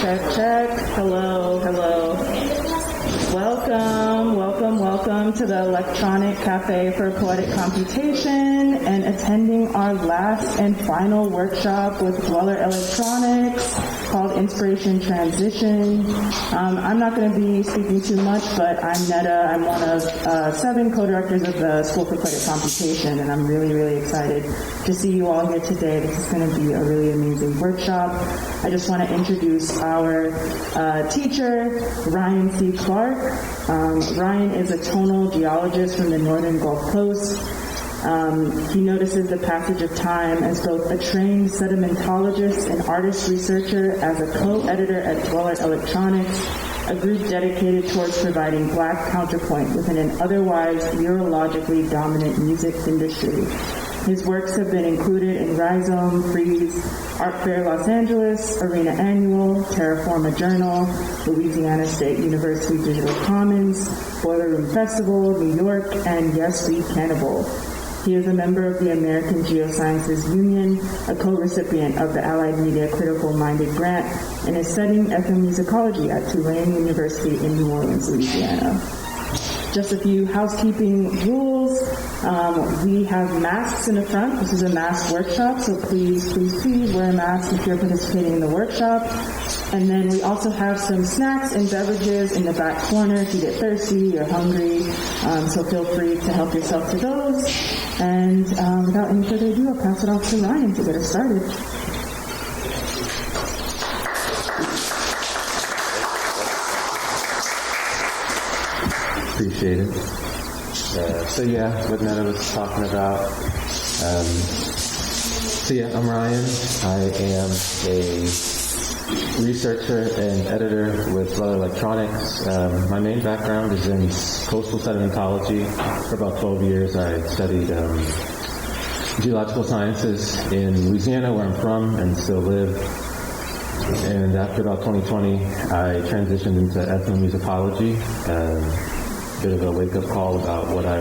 Check. Hello. Welcome to the Electronic Cafe for Poetic Computation and attending our last and final workshop with Dweller Electronics called Inspiration Transition. I'm not going to be speaking too much, but I'm Netta. I'm one of 7 co-directors of the School for Poetic Computation, and I'm really excited to see you all here today. This is going to be a really amazing workshop. I just want to introduce our teacher, Ryan C. Clarke. Ryan is a tonal geologist from the northern Gulf Coast. He notices the passage of time as both a trained sedimentologist and artist researcher, as a co-editor at Dweller Electronics, a group dedicated towards providing Black counterpoint within an otherwise neurologically dominant music industry. His works have been included in Rhizome, Freeze, Art Fair Los Angeles, Arena Annual, Terraforma Journal, Louisiana State University Digital Commons, Boiler Room Festival, New York, and Yes We Cannibal. He is a member of the American Geosciences Union, a co-recipient of the Allied Media Critical Minded Grant, and is studying ethnomusicology at Tulane University in New Orleans, Louisiana. Just a few housekeeping rules. We have masks in the front. This is a mask workshop, so please wear a mask if you're participating in the workshop. And then we also have some snacks and beverages in the back corner if you get thirsty or hungry. So feel free to help yourself to those. And without any further ado, I'll pass it off to Ryan to get us started. Appreciate it. What Netta was talking about. I'm Ryan. I am a researcher and editor with Dweller Electronics. My main background is in coastal sedimentology. For about 12 years, I studied geological sciences in Louisiana, where I'm from and still live. And after about 2020, I transitioned into ethnomusicology. Bit of a wake-up call about what I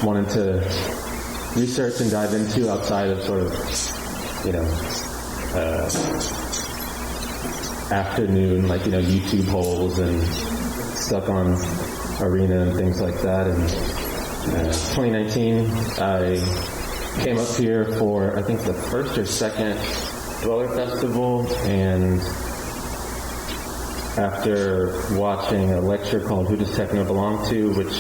wanted to research and dive into outside of sort of, afternoon, YouTube holes and stuck on Arena and things like that. And 2019, I came up here for, I think, the first or second Dweller Festival, and after watching a lecture called Who Does Techno Belong To, which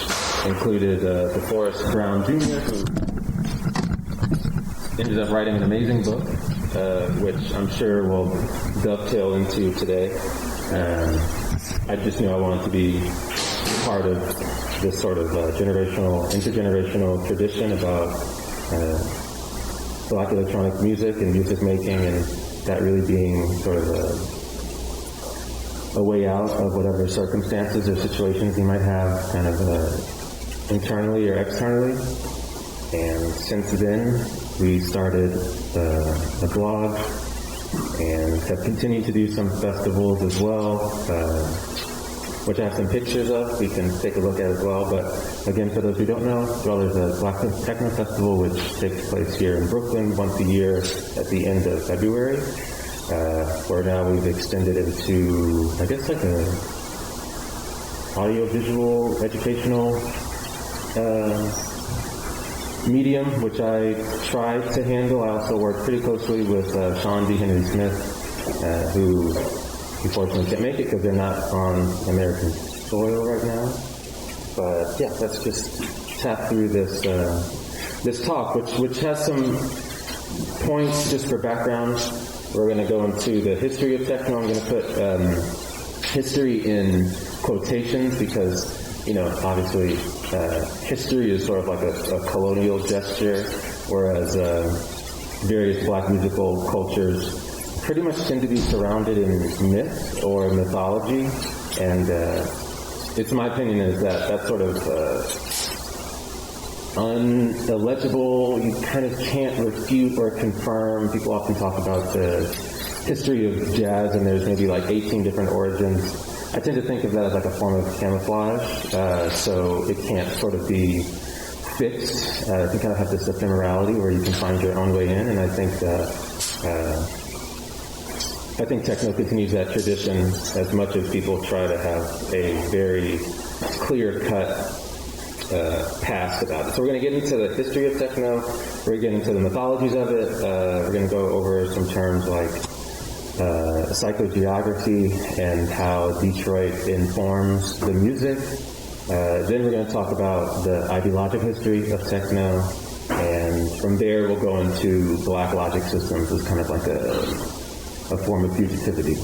included DeForest Brown Jr., who ended up writing an amazing book, which I'm sure we'll dovetail into today. I just knew I wanted to be part of this sort of intergenerational tradition about Black electronic music and music making, and that really being sort of a way out of whatever circumstances or situations you might have kind of internally or externally. And since then, we started a blog and have continued to do some festivals as well, which I have some pictures of we can take a look at as well. But again, for those who don't know, there's a Black Techno Festival which takes place here in Brooklyn once a year at the end of February. Where now we've extended into, I guess, like a audio-visual educational medium, which I tried to handle. I also work pretty closely with Sean D. Henry Smith, who unfortunately can't make it because they're not on American soil right now. But yeah, let's just tap through this talk, which has some points just for background. We're going to go into the history of techno. I'm going to put history in quotations because, obviously history is sort of like a colonial gesture, whereas various Black musical cultures pretty much tend to be surrounded in myth or mythology. And it's my opinion is that sort of unillegible, you kind of can't refute or confirm. People often talk about the history of jazz, and there's maybe like 18 different origins. I tend to think of that as like a form of camouflage, so it can't sort of be fixed. You kind of have this ephemerality where you can find your own way in, and I think that I think techno continues that tradition as much as people try to have a very clear-cut past about it. So we're going to get into the history of techno, we're going to get into the mythologies of it, we're going to go over some terms like psychogeography and how Detroit informs the music. Then we're going to talk about the ideological history of techno, and from there we'll go into black logic systems as kind of like a form of fugitivity.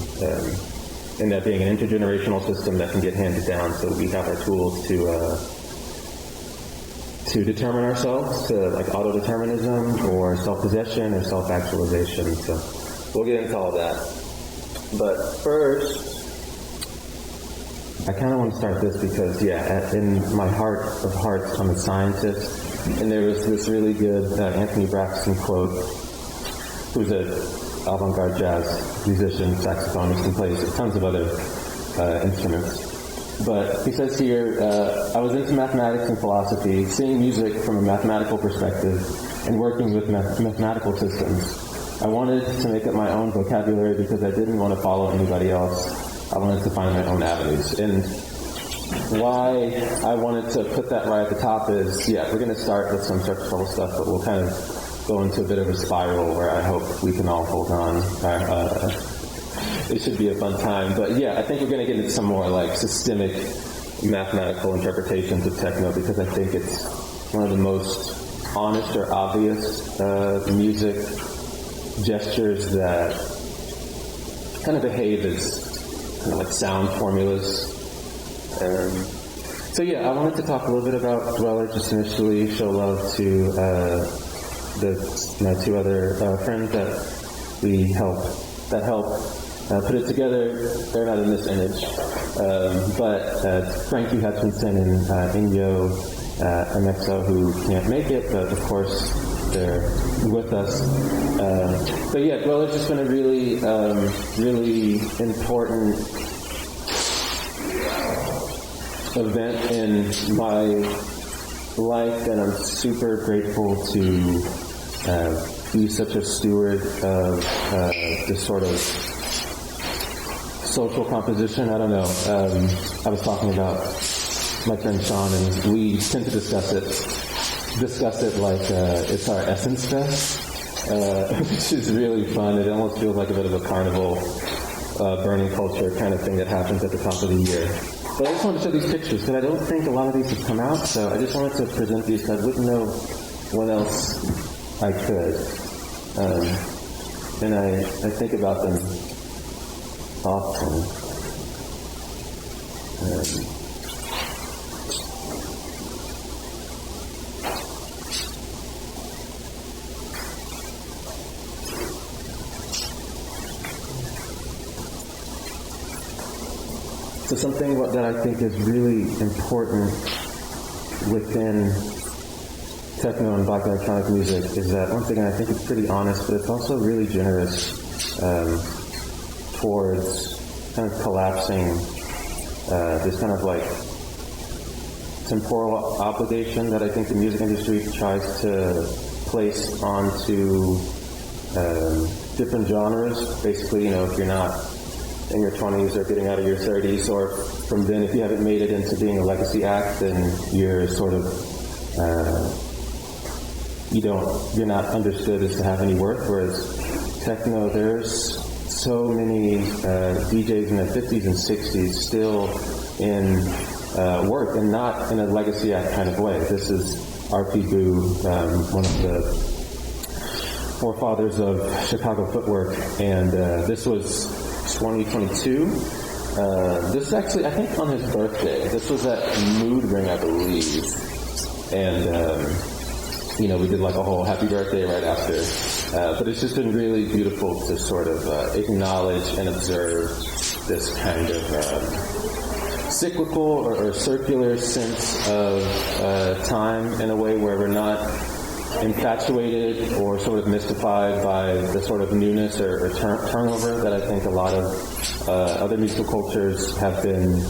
And that being an intergenerational system that can get handed down, so we have our tools to determine ourselves, to like autodeterminism or self-possession or self-actualization. So we'll get into all that. But first, I kind of want to start this because, in my heart of hearts, I'm a scientist, and there was this really good Anthony Braxton quote, who's an avant-garde jazz musician, saxophonist, and plays tons of other instruments. But he says here, I was into mathematics and philosophy, seeing music from a mathematical perspective and working with mathematical systems. I wanted to make up my own vocabulary because I didn't want to follow anybody else. I wanted to find my own avenues. And why I wanted to put that right at the top is, we're going to start with some surface level stuff, but we'll kind of go into a bit of a spiral where I hope we can all hold on. It should be a fun time. But I think we're going to get into some more like systemic mathematical interpretations of techno, because I think it's one of the most honest or obvious music gestures that kind of behave as kind of like sound formulas. I wanted to talk a little bit about Dweller, just initially show love to my two other friends that help put it together. They're not in this image, but Frankie Hutchinson and Inyo MXO, who can't make it, but of course they're with us. Dweller's just been a really, really important event in my life, and I'm super grateful to be such a steward of this sort of social composition. I don't know. I was talking about my friend Sean, and we tend to discuss it like it's our Essence Fest, which is really fun. It almost feels like a bit of a carnival, burning culture kind of thing that happens at the top of the year. But I just wanted to show these pictures because I don't think a lot of these have come out, so I just wanted to present these because I wouldn't know when else I could. And I think about them often. So something that I think is really important within techno and black electronic music is that, once again, I think it's pretty honest, but it's also really generous towards kind of collapsing this kind of like temporal obligation that I think the music industry tries to place onto different genres. Basically, if you're not in your 20s or getting out of your 30s, or from then, if you haven't made it into being a legacy act, then you're sort of you're not understood as to have any worth. Whereas techno, there's so many DJs in their 50s and 60s still in work, and not in a legacy act kind of way. This is R.P. Boo, one of the forefathers of Chicago footwork, and this was 2022. This is actually, I think, on his birthday. This was at Mood Ring, I believe. And, we did like a whole happy birthday right after. But it's just been really beautiful to sort of acknowledge and observe this kind of cyclical or circular sense of time in a way where we're not infatuated or sort of mystified by the sort of newness or turnover that I think a lot of other musical cultures have been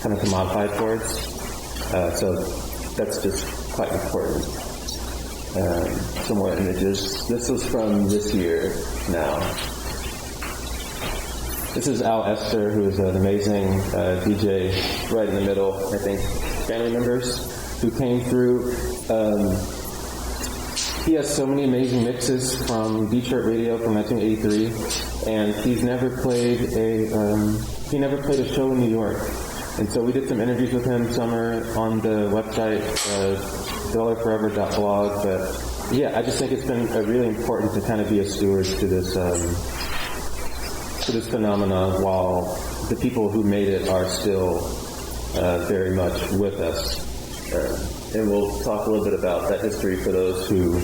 kind of commodified towards. So that's just quite important. Some more images. This was from this year now. This is Al Esther, who is an amazing DJ right in the middle, I think, family members who came through. He has so many amazing mixes from Detroit Radio from 1983, and he never played a show in New York. And so we did some interviews with him summer on the website, dollarforever.blog. But yeah, I just think it's been really important to kind of be a steward to this phenomena while the people who made it are still very much with us. And we'll talk a little bit about that history for those who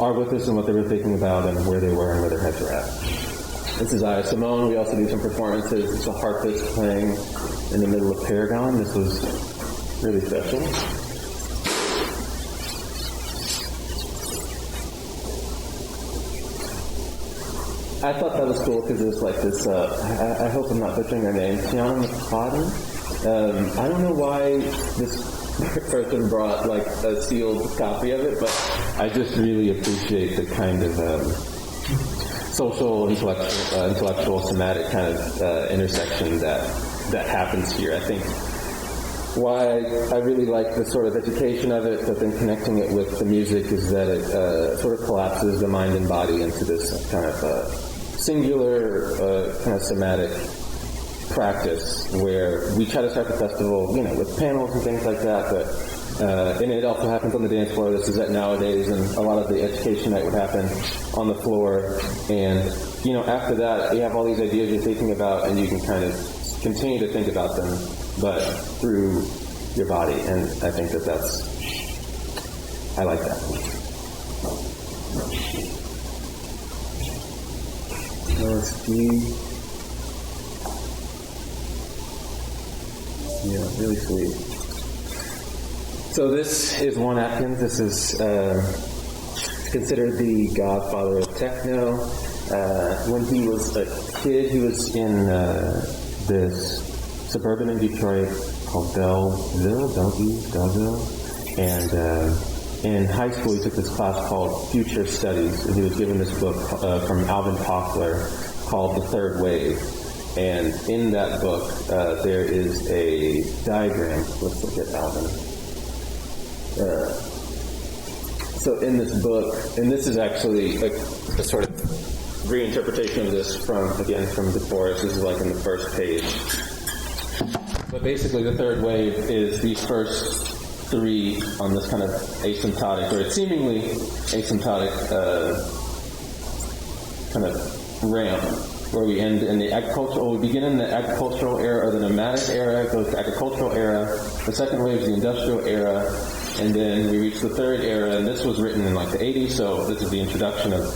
are with us and what they were thinking about and where they were and where their heads were at. This is Aya Simone. We also do some performances. It's a harpist playing in the middle of Paragon. This was really special. I thought that was cool because it was like this, I hope I'm not butchering her name, Tiana McFadden. I don't know why this person brought like a sealed copy of it, but I just really appreciate the kind of social, intellectual, somatic kind of intersection that happens here. I think why I really like the sort of education of it, but then connecting it with the music is that it sort of collapses the mind and body into this kind of singular, kind of somatic practice where we try to start the festival, with panels and things like that, but and it also happens on the dance floor. This is at Nowadays, and a lot of the education night would happen on the floor. And, after that, you have all these ideas you're thinking about, and you can kind of continue to think about them, but through your body. And I think I like that. LSD. Yeah, really sweet. So this is Juan Atkins. This is considered the godfather of techno. When he was a kid, he was in this suburban in Detroit called Belleville, and in high school he took this class called Future Studies, and he was given this book from Alvin Toffler called The Third Wave. And in that book, there is a diagram. Let's look at Alvin. So in this book, and this is actually a sort of reinterpretation of this from DeForest. This is like in the first page. But basically, the third wave is the first three on this kind of asymptotic, or seemingly asymptotic kind of ramp, where we end in the agricultural, we begin in the agricultural era or the nomadic era, goes to agricultural era. The second wave is the industrial era, and then we reach the third era, and this was written in like the 80s, so this is the introduction of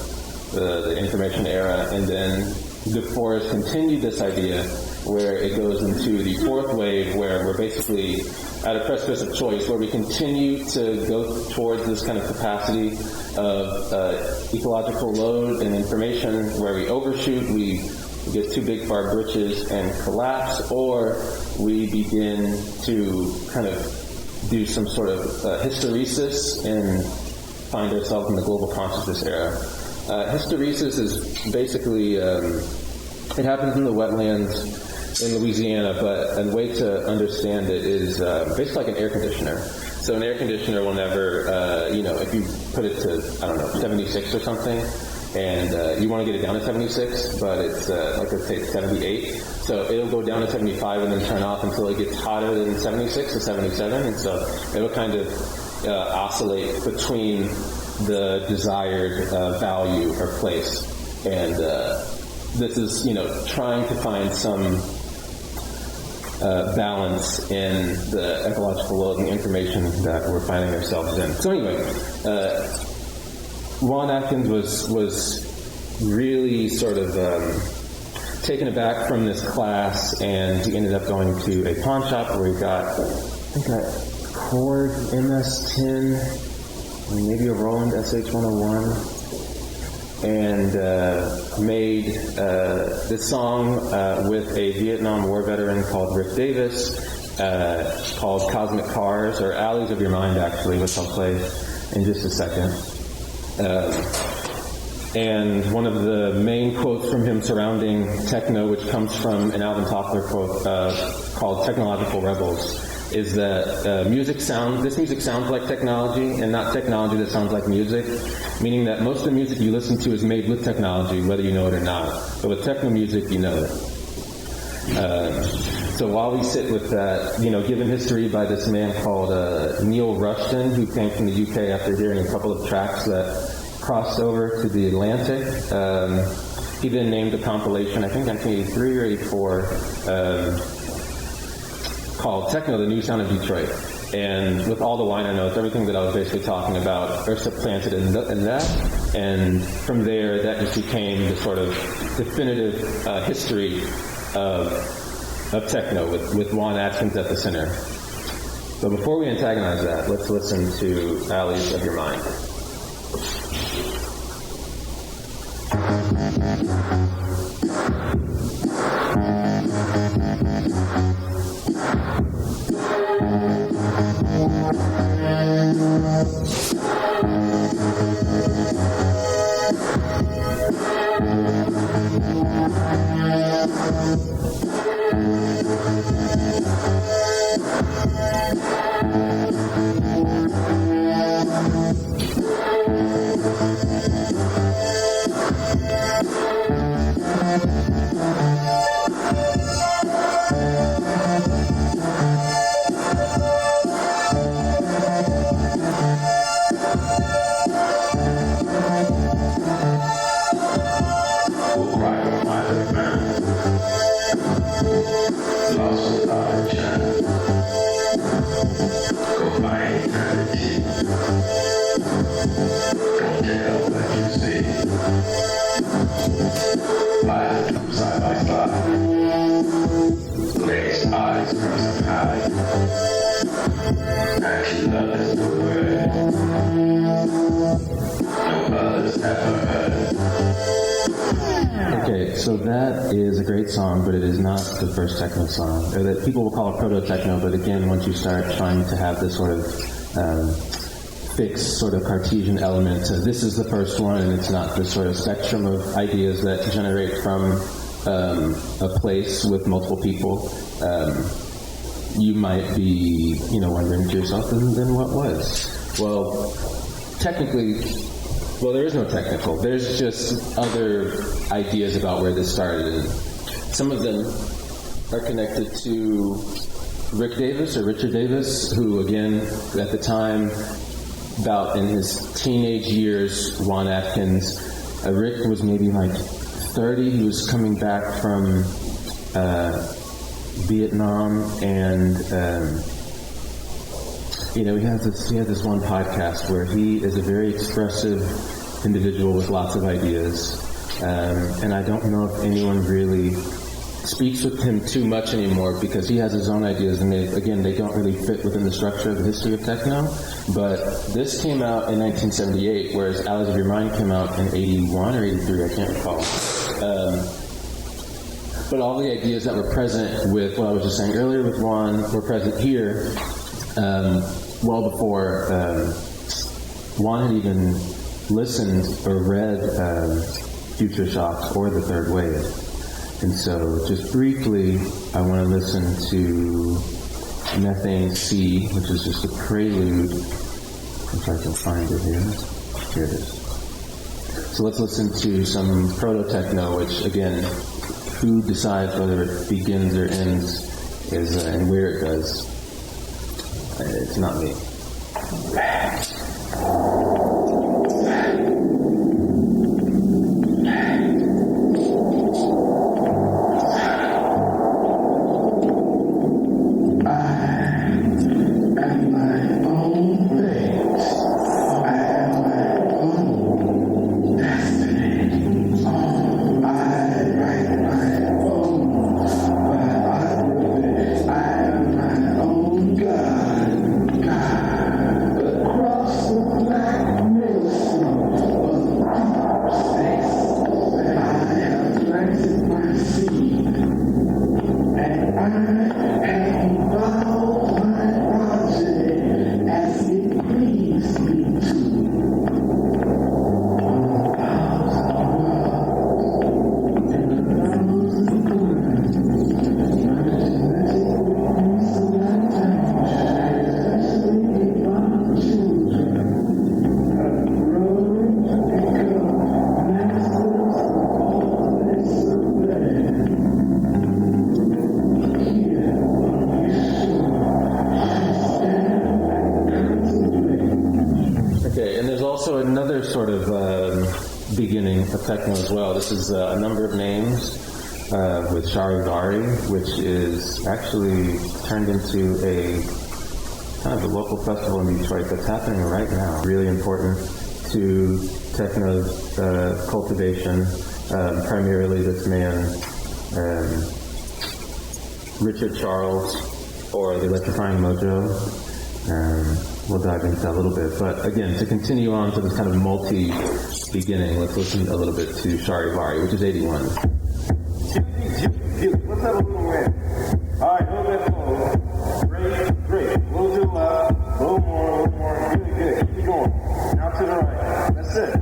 the information era, and then DeForest continued this idea where it goes into the fourth wave, where we're basically at a precipice of choice, where we continue to go towards this kind of capacity of ecological load and information, where we overshoot, we get too big for our britches and collapse, or we begin to kind of do some sort of hysteresis and find ourselves in the global consciousness era. Hysteresis is basically, it happens in the wetlands in Louisiana, but a way to understand it is basically like an air conditioner. So an air conditioner will never, if you put it to, 76 or something, and you want to get it down to 76, but it's, like let's say it's 78. So it'll go down to 75 and then turn off until it gets hotter than 76 or 77, and so it'll kind of oscillate between the desired value or place. And this is, trying to find some balance in the ecological load and the information that we're finding ourselves in. So anyway, Juan Atkins was really sort of taken aback from this class, and he ended up going to a pawn shop where he got, I think, a Korg MS-10, and maybe a Roland SH-101, and made this song with a Vietnam War veteran called Rick Davis, called Cosmic Cars, or Alleys of Your Mind, actually, which I'll play in just a second. And one of the main quotes from him surrounding techno, which comes from an Alvin Toffler quote called "Technological Rebels," is that this music sounds like technology, and not technology that sounds like music, meaning that most of the music you listen to is made with technology, whether you know it or not. But with techno music, you know it. So while we sit with that, given history by this man called Neil Rushton, who came from the UK after hearing a couple of tracks that crossed over to the Atlantic, he then named a compilation, I think 1983 or 84, called Techno, the New Sound of Detroit. And with all the liner notes, everything that I was basically talking about are supplanted in that. And from there, that just became the sort of definitive history of techno with Juan Atkins at the center. So before we antagonize that, let's listen to Alleys of Your Mind. Okay, so that is a great song, but it is not the first techno song. Or that people will call it proto-techno, but again, once you start trying to have this sort of fixed sort of Cartesian element to this is the first one, and it's not this sort of spectrum of ideas that generate from a place with multiple people, you might be, wondering to yourself, then what was? Well, technically, there is no technical. There's just other ideas about where this started. And some of them are connected to Richard Davis, who, again, at the time, about in his teenage years, Juan Atkins, Rick was maybe like 30. He was coming back from Vietnam, and he had this one podcast where he is a very expressive individual with lots of ideas, and I don't know if anyone really speaks with him too much anymore because he has his own ideas, and they don't really fit within the structure of the history of techno. But this came out in 1978, whereas Alleys of Your Mind came out in 81 or 83, I can't recall. But all the ideas that were present with what I was just saying earlier with Juan were present here well before Juan had even listened or read Future Shocks or The Third Wave. And so just briefly, I want to listen to Methane C, which is just a prelude, if I can find it here. Here it is. So let's listen to some proto-techno, which again, who decides whether it begins or ends and where it does. It's not me. God, across the black beginning of techno as well. This is a number of names with Charivari, which is actually turned into a kind of a local festival in Detroit that's happening right now. Really important to techno cultivation. Primarily this man, Richard Charles, or the Electrifying Mojo. We'll dive into that a little bit. But again, to continue on to this kind of multi-beginning, let's listen a little bit to Charivari, which is 81. What's up, little man? All right, a little bit forward. Great. A little too loud. A little more. Really good. Keep it going. Now to the right. That's it.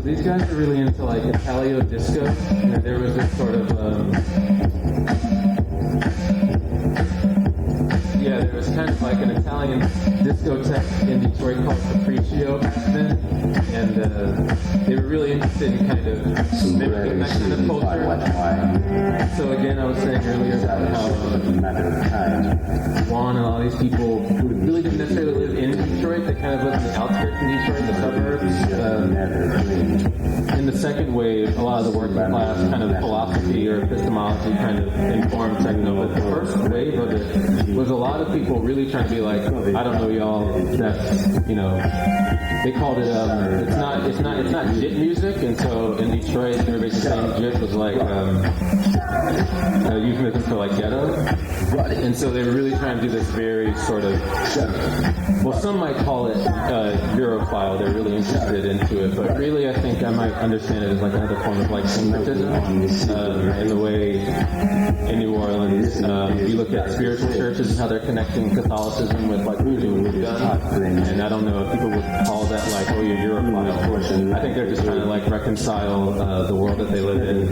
These guys are really into like Italio disco. And there was this sort of there was kind of like an Italian discotheque in Detroit called Capriccio back then, and they were really interested in kind of mimicking that kind of culture. So again, I was saying earlier about how Juan and all these people who really didn't necessarily live in Detroit, they kind of lived in the outskirts of Detroit, the suburbs. In the second wave, a lot of the working class kind of philosophy or epistemology kind of informed techno, but the first wave of it was a lot of people really trying to be like, I don't know y'all, that's, they called it, it's not JIT music, and so in Detroit, everybody saying JIT was like, a euphemism for like ghetto. And so they were really trying to do this very sort of, well, some might call it Europhile. They're really interested into it, but really I think I might understand it as like another form of like syncretism. In the way in New Orleans, you look at spiritual churches and how they're connecting Catholicism with like voodoo and voodoo. And I don't know if people would call that like, oh, you're Europhile. I think they're just trying to like reconcile the world that they live in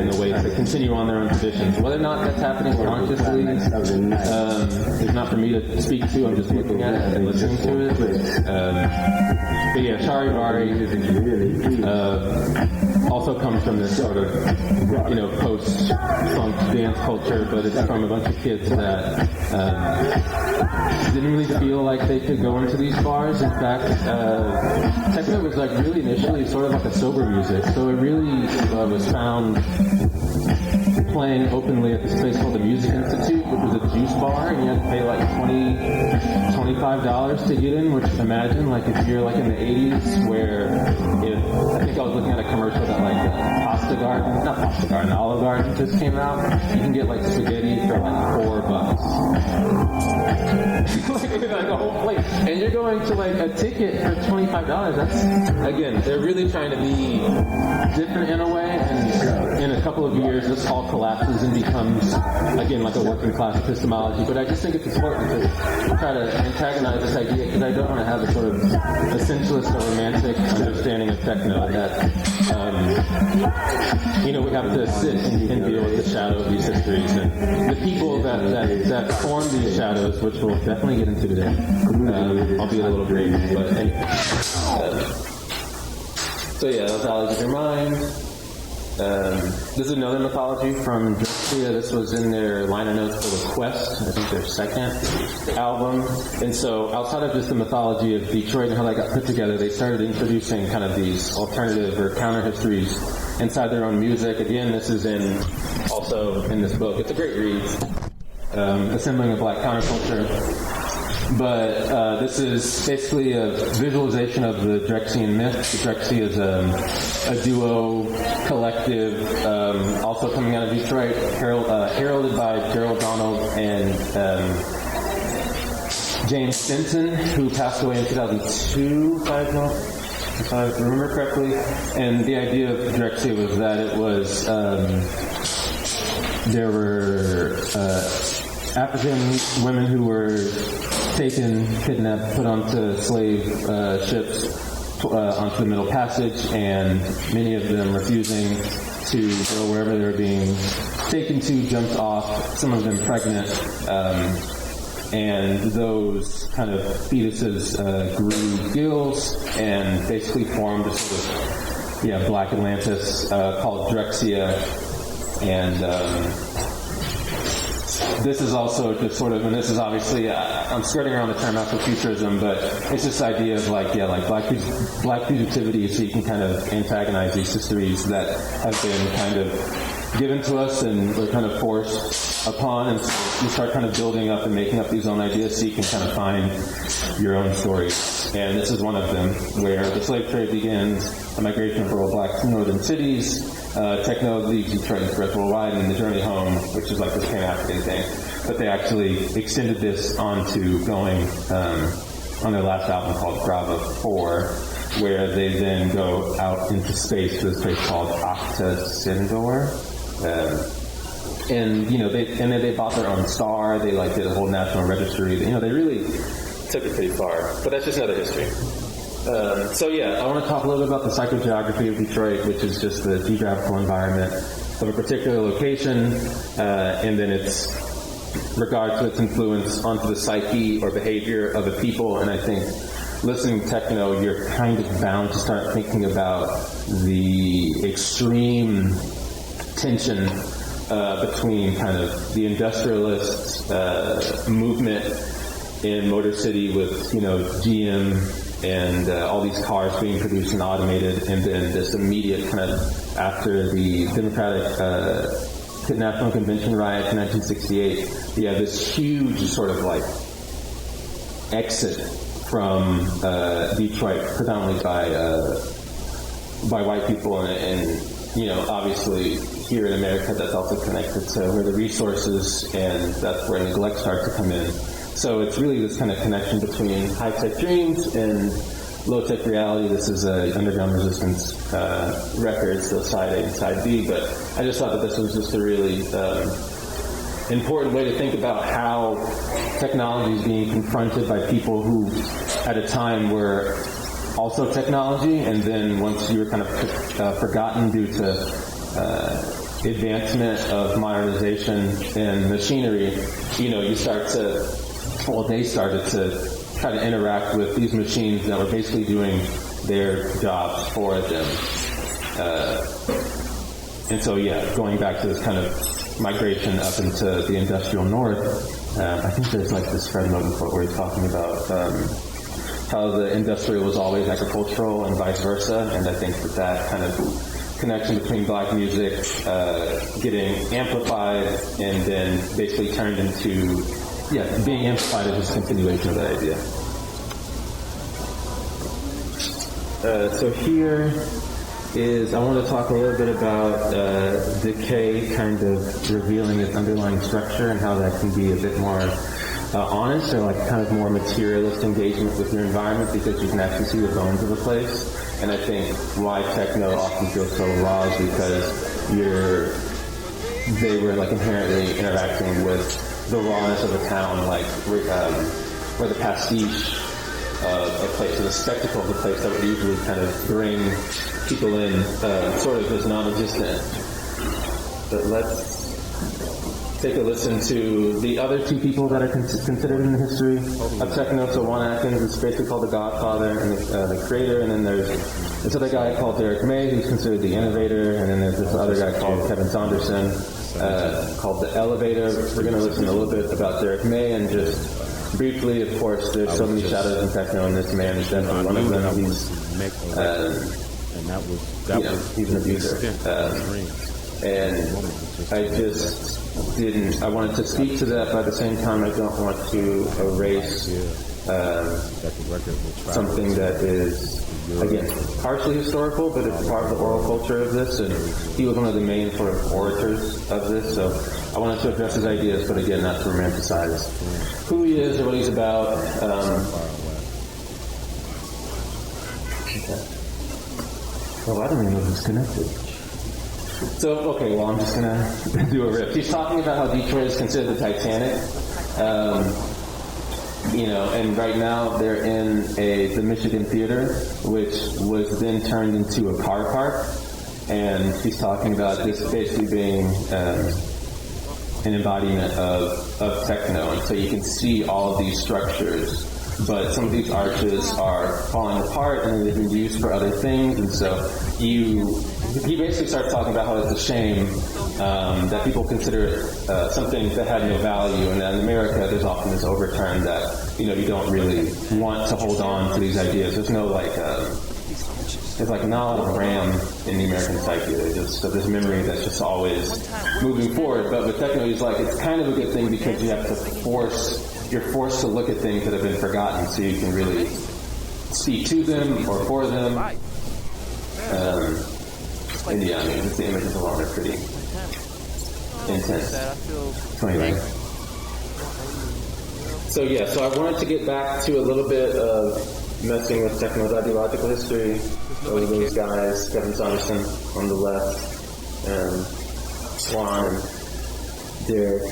the way to continue on their own traditions. Whether or not that's happening consciously is not for me to speak to. I'm just looking at it and listening to it. But yeah, Charivari also comes from this sort of, post-funk dance culture, but it's from a bunch of kids that didn't really feel like they could go into these bars. In fact, techno was like really initially sort of like a sober music, so it really was found playing openly at this place called the Music Institute, which was a juice bar, and you had to pay like $25 to get in, which imagine like if you're like in the 80s where I think I was looking at a commercial that like Olive Garden just came out, you can get like spaghetti for like $4. like a whole plate. And you're going to like a ticket for $25. That's, again, they're really trying to be different in a way, and in a couple of years this all collapses and becomes, again, like a working class epistemology. But I just think it's important to try to antagonize this idea, because I don't want to have a sort of essentialist or romantic understanding of techno that we have to sit and deal with the shadow of these histories and the people that form these shadows, which we'll definitely get into today. Albeit a little brief, but anyway. So yeah, that's Alexander Mind. This is another mythology from Drexciya. This was in their liner notes for the Quest, I think their second album. And so outside of just the mythology of Detroit and how that got put together, they started introducing kind of these alternative or counter histories inside their own music. Again, this is also in this book. It's a great read. Assembling a Black Counterculture. But this is basically a visualization of the Drexciyan myth. Drexciya is a duo collective, also coming out of Detroit, heralded by Gerald Donald and James Stinson, who passed away in 2002, if I remember correctly. And the idea of Drexciya was that it was there were African women who were taken, kidnapped, put onto slave ships, onto the Middle Passage, and many of them refusing to go wherever they were being taken to, jumped off, some of them pregnant, and those kind of fetuses grew gills and basically formed a sort of black Atlantis called Drexia. And this is also just sort of, and this is obviously, I'm skirting around the term Afrofuturism, but it's this idea of like black fugitivity, so you can kind of antagonize these histories that have been kind of given to us and we're kind of forced upon, and so you start kind of building up and making up these own ideas so you can kind of find your own stories. And this is one of them, where the slave trade begins, a migration of rural blacks to northern cities, techno leaves Detroit and spreads worldwide, and the journey home, which is like this Pan-African thing. But they actually extended this onto going on their last album called Grava 4, where they then go out into space to this place called Octa Sindor. And then they bought their own star. They did a whole national registry. They really took it pretty far. But that's just another history. I want to talk a little bit about the psychogeography of Detroit, which is just the geographical environment of a particular location, and then its regard to its influence onto the psyche or behavior of a people. And I think listening to techno, you're kind of bound to start thinking about the extreme tension between kind of the industrialist movement in Motor City with GM and all these cars being produced and automated, and then this immediate kind of after the Democratic National Convention riots in 1968, this huge sort of exit from Detroit, predominantly by white people, and obviously here in America, that's also connected to where the resources, and that's where neglect starts to come in. So it's really this kind of connection between high-tech dreams and low-tech reality. This is a Underground Resistance record, so side A and side B, but I just thought that this was just a really important way to think about how technology is being confronted by people who at a time were also technology, and then once you were kind of forgotten due to advancement of modernization and machinery, you start to, they started to try to interact with these machines that were basically doing their jobs for them. And so, going back to this kind of migration up into the industrial north, I think there's this Fred Moten quote where he's talking about how the industrial was always agricultural and vice versa, and I think that kind of connection between black music getting amplified and then basically turned into, being amplified as a continuation of that idea. So here is, I want to talk a little bit about decay kind of revealing its underlying structure and how that can be a bit more honest, or kind of more materialist engagement with your environment, because you can actually see the bones of a place. And I think why techno often feels so raw is because they were inherently interacting with the rawness of a town, where the pastiche of a place, or the spectacle of a place that would usually kind of bring people in, sort of is non-existent. But let's take a listen to the other two people that are considered in the history of techno. So Juan Atkins is basically called the godfather and the creator, and then there's this other guy called Derek May, who's considered the innovator, and then there's this other guy called Kevin Saunderson, called the elevator. We're going to listen a little bit about Derek May, and just briefly, of course, there's so many shadows in techno, and this man is definitely one of them. He's an abuser. And I just I wanted to speak to that, but at the same time I don't want to erase something that is, again, partially historical, but it's part of the oral culture of this, and he was one of the main sort of orators of this, so I wanted to address his ideas, but again, not to romanticize who he is or what he's about. Okay. Well, I don't even know if it's connected. So, okay, well, I'm just going to do a riff. He's talking about how Detroit is considered the Titanic. And right now they're in the Michigan Theater, which was then turned into a car park. And he's talking about this basically being an embodiment of techno. And so you can see all of these structures, but some of these arches are falling apart and they've been used for other things. And so he basically starts talking about how it's a shame that people consider it something that had no value, and that in America there's often this overturn that you don't really want to hold on to these ideas. There's no there's not a lot of RAM in the American psyche. There's just this memory that's just always moving forward. But with techno, it's kind of a good thing because you have to you're forced to look at things that have been forgotten, so you can really speak to them or for them. And yeah, the images alone are pretty intense. So anyway. So I wanted to get back to a little bit of messing with techno's ideological history. Those guys, Kevin Saunderson on the left, Swan, and Derek.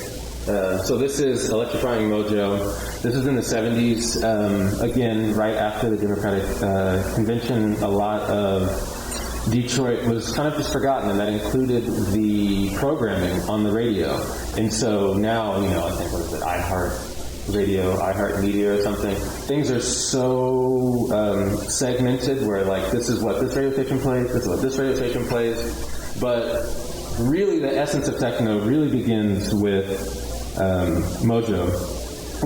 So this is Electrifying Mojo. This is in the 70s. Again, right after the Democratic Convention, a lot of Detroit was kind of just forgotten, and that included the programming on the radio. And so now, I think, what is it, iHeart Media or something. Things are so segmented where this is what this radio station plays, this is what this radio station plays. But really the essence of techno really begins with Mojo,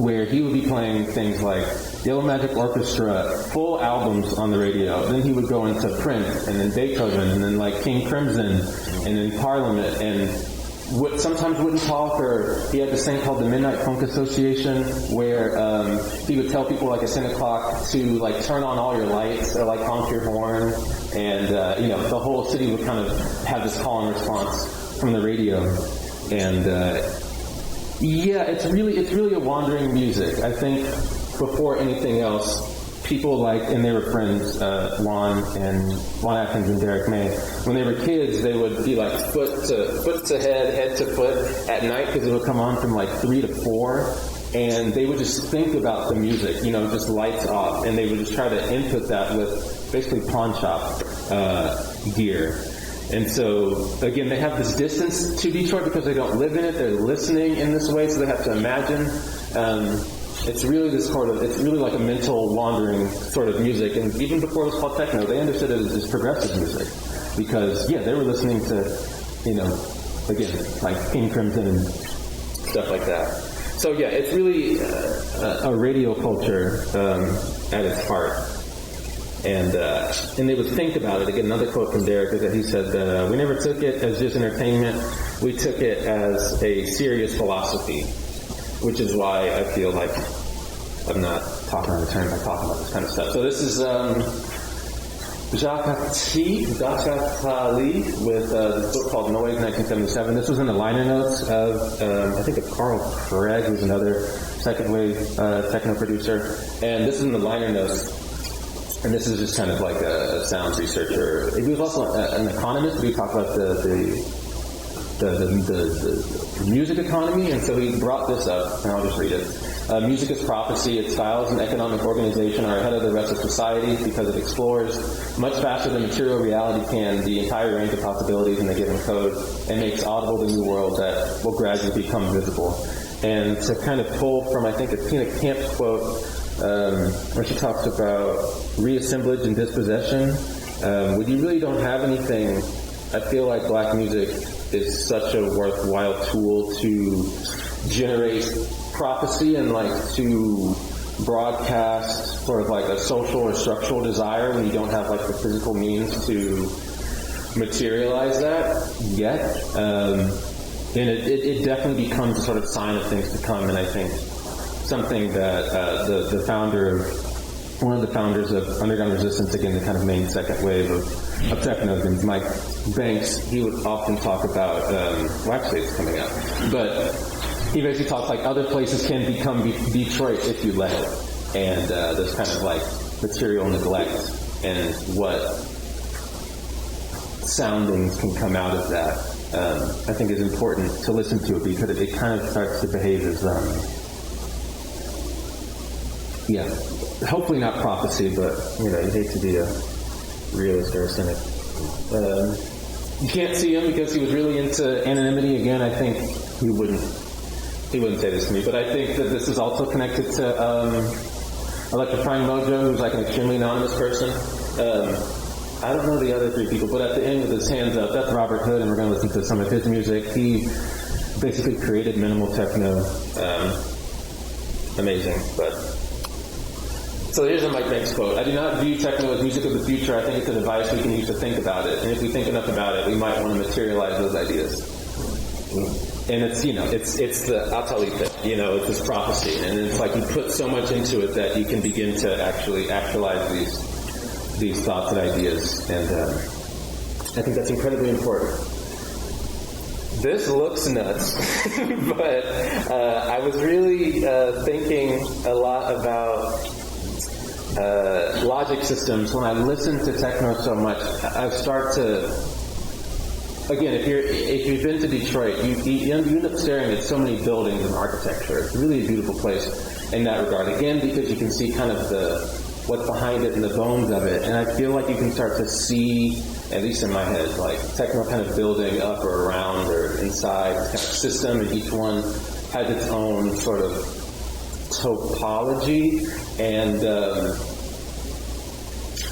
where he would be playing things like Yellow Magic Orchestra, full albums on the radio. Then he would go into Prince, and then Beethoven, and then King Crimson, and then Parliament, and sometimes wouldn't talk, or he had this thing called the Midnight Funk Association, where he would tell people at 10 o'clock to turn on all your lights or honk your horn, and the whole city would kind of have this call and response from the radio. And it's really a wandering music. I think before anything else, people and they were friends, Juan Atkins and Derek May. When they were kids, they would be foot to head to foot at night, because it would come on from 3 to 4, and they would just think about the music, just lights off, and they would just try to input that with basically pawn shop gear. And so, again, they have this distance to Detroit because they don't live in it. They're listening in this way, so they have to imagine. It's really it's really like a mental wandering sort of music. And even before it was called techno, they understood it as just progressive music. Because, they were listening to, again, King Crimson and stuff like that. So, it's really a radio culture at its heart. And they would think about it. Again, another quote from Derek is that he said that we never took it as just entertainment. We took it as a serious philosophy, which is why I feel like I'm not talking on the turn by talking about this kind of stuff. So this is Jacques Attali with this book called Noise, 1977. This was in the liner notes of, I think, of Carl Craig, who's another second wave techno producer. And this is in the liner notes. And this is just kind of like a sound researcher. He was also an economist. We talked about the music economy, and so he brought this up, and I'll just read it. Music is prophecy. Its styles and economic organization are ahead of the rest of society because it explores much faster than material reality can the entire range of possibilities in a given code, and makes audible the new world that will gradually become visible. And to kind of pull from, I think, a Tina Camp's quote, where she talks about reassemblage and dispossession. When you really don't have anything, I feel like black music is such a worthwhile tool to generate prophecy and to broadcast sort of a social or structural desire when you don't have the physical means to materialize that yet. And it definitely becomes a sort of sign of things to come, and I think something that one of the founders of Underground Resistance, again, the kind of main second wave of techno, and Mike Banks, he would often talk about, actually it's coming up, but he basically talks other places can become Detroit if you let it, and this kind of material neglect and what soundings can come out of that, I think is important to listen to it, because it kind of starts to behave as hopefully not prophecy, but you hate to be a realist or a cynic. You can't see him because he was really into anonymity. Again, I think he wouldn't say this to me, but I think that this is also connected to Electrifying Mojo, who's like an extremely anonymous person. I don't know the other three people, but at the end with his hands up, that's Robert Hood, and we're going to listen to some of his music. He basically created minimal techno. Amazing, but... So here's a Mike Banks quote. I do not view techno as music of the future. I think it's a device we can use to think about it. And if we think enough about it, we might want to materialize those ideas. And it's, it's the Atalita, it's this prophecy. And it's like you put so much into it that you can begin to actually actualize these thoughts and ideas. And I think that's incredibly important. This looks nuts, but I was really thinking a lot about logic systems. When I listen to techno so much, I start to, again, if you've been to Detroit, you end up staring at so many buildings and architecture. It's really a beautiful place in that regard. Again, because you can see kind of what's behind it and the bones of it. And I feel like you can start to see, at least in my head, like techno kind of building up or around or inside kind of system, and each one has its own sort of topology, and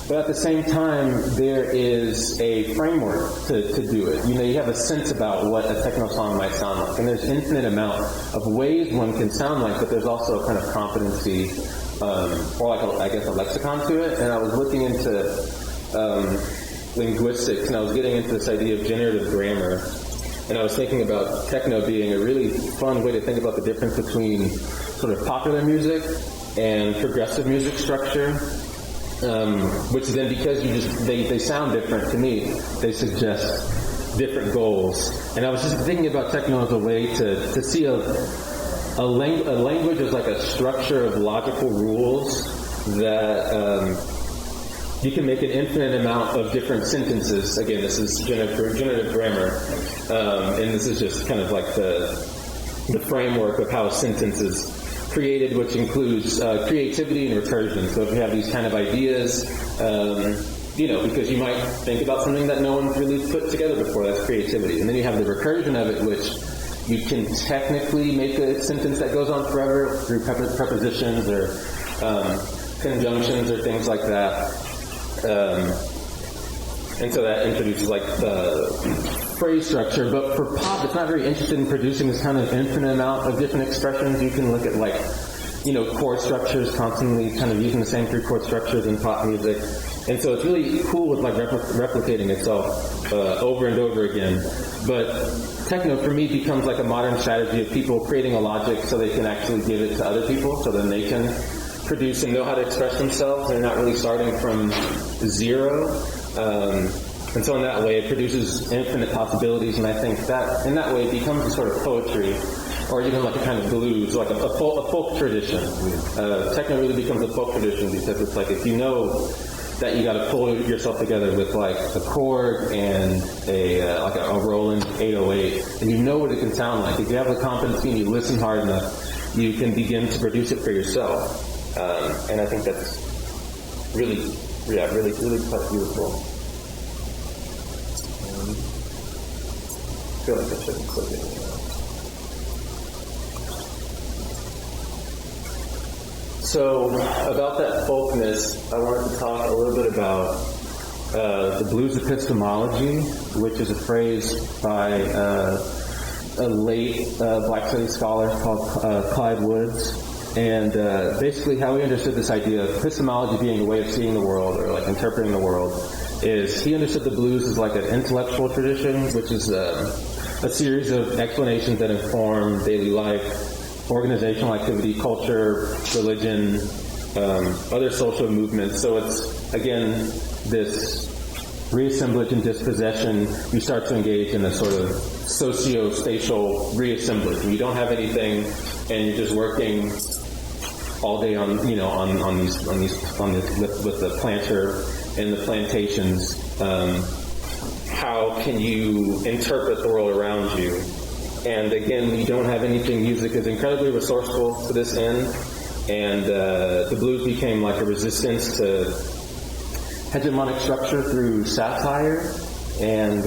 but at the same time, there is a framework to do it. You have a sense about what a techno song might sound like, and there's infinite amount of ways one can sound like, but there's also a kind of competency, or like a lexicon to it. And I was looking into linguistics, and I was getting into this idea of generative grammar. And I was thinking about techno being a really fun way to think about the difference between sort of popular music and progressive music structure, which then, because they sound different to me, they suggest different goals. And I was just thinking about techno as a way to see a language as like a structure of logical rules that you can make an infinite amount of different sentences. Again, this is generative grammar, and this is just kind of like the framework of how a sentence is created, which includes creativity and recursion. So if you have these kind of ideas, because you might think about something that no one's really put together before, that's creativity. And then you have the recursion of it, which you can technically make a sentence that goes on forever through prepositions or conjunctions or things like that. And so that introduces like the phrase structure. But for pop, it's not very interested in producing this kind of infinite amount of different expressions. You can look at like, chord structures, constantly kind of using the same 3 chord structures in pop music. And so it's really cool with like replicating itself over and over again. But techno for me becomes like a modern strategy of people creating a logic so they can actually give it to other people, so then they can produce and know how to express themselves. They're not really starting from zero. And so in that way, it produces infinite possibilities, and I think that in that way it becomes a sort of poetry, or even like a kind of blues, like a folk tradition. Techno really becomes a folk tradition because it's like if you know that you got to pull yourself together with like a chord and a Roland 808, and you know what it can sound like. If you have the competency and you listen hard enough, you can begin to produce it for yourself. And I think that's really quite beautiful. I feel like I shouldn't click it. So, about that folkness, I wanted to talk a little bit about the blues epistemology, which is a phrase by a late Black studies scholar called Clyde Woods. And basically how he understood this idea of epistemology being a way of seeing the world or like interpreting the world is he understood the blues as like an intellectual tradition, which is a series of explanations that inform daily life, organizational activity, culture, religion, other social movements. So it's, again, this reassemblage and dispossession. You start to engage in a sort of socio-spatial reassemblage. You don't have anything and you're just working all day on with the planter and the plantations. How can you interpret the world around you? And again, you don't have anything. Music is incredibly resourceful to this end. And the blues became like a resistance to hegemonic structure through satire and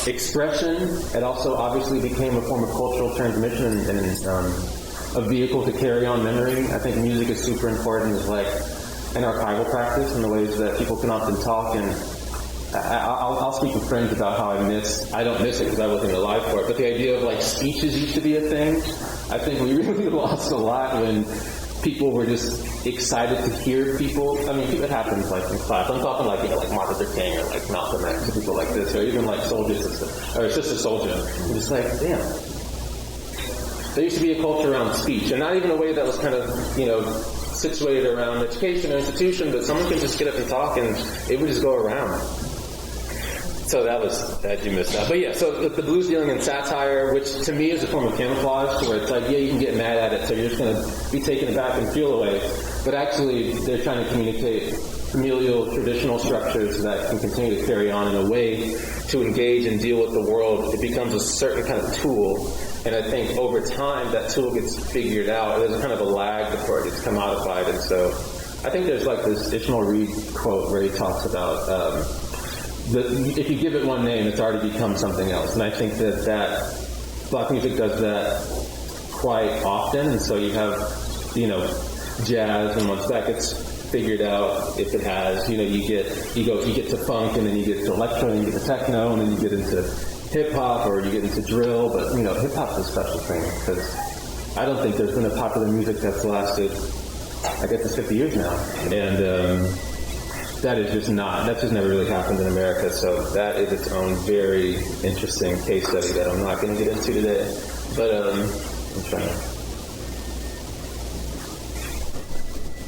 expression. It also obviously became a form of cultural transmission and a vehicle to carry on memory. I think music is super important as like an archival practice in the ways that people can often talk. And I'll speak with friends about how I don't miss it because I wasn't alive for it, but the idea of like speeches used to be a thing. I think we really lost a lot when people were just excited to hear people. I mean, it happens like in class. I'm talking like, like Martin Luther King or like Malcolm X, people like this, or even like Sister Soldier. I'm just like, damn. There used to be a culture around speech, and not even a way that was kind of, situated around education or institution, but someone can just get up and talk and it would just go around. So that you missed that. But yeah, so the blues dealing in satire, which to me is a form of camouflage, where it's like, yeah, you can get mad at it, so you're just going to be taken aback and feel away. But actually, they're trying to communicate familial, traditional structures that can continue to carry on in a way to engage and deal with the world. It becomes a certain kind of tool. And I think over time, that tool gets figured out. There's a kind of a lag before it gets commodified. And so I think there's like this Ishmael Reed quote where he talks about if you give it one name, it's already become something else. And I think that black music does that quite often. And so you have, jazz, and once that gets figured out, if it has, you get to funk, and then you get to electro, and you get to techno, and then you get into hip-hop, or you get into drill. But hip-hop's a special thing, because I don't think there's been a popular music that's lasted, I guess it's 50 years now, and that's just never really happened in America. So that is its own very interesting case study that I'm not going to get into today, but I'm trying to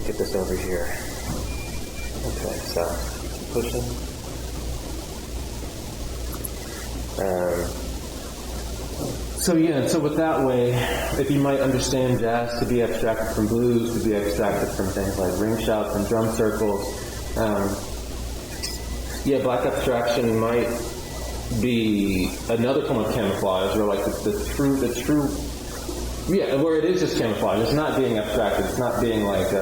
get this over here. Okay, so pushing. So with that way, if you might understand jazz to be abstracted from blues, to be abstracted from things like ring shots and drum circles, black abstraction might be another form of camouflage, or like the true, where it is just camouflage. It's not being abstracted. It's not being like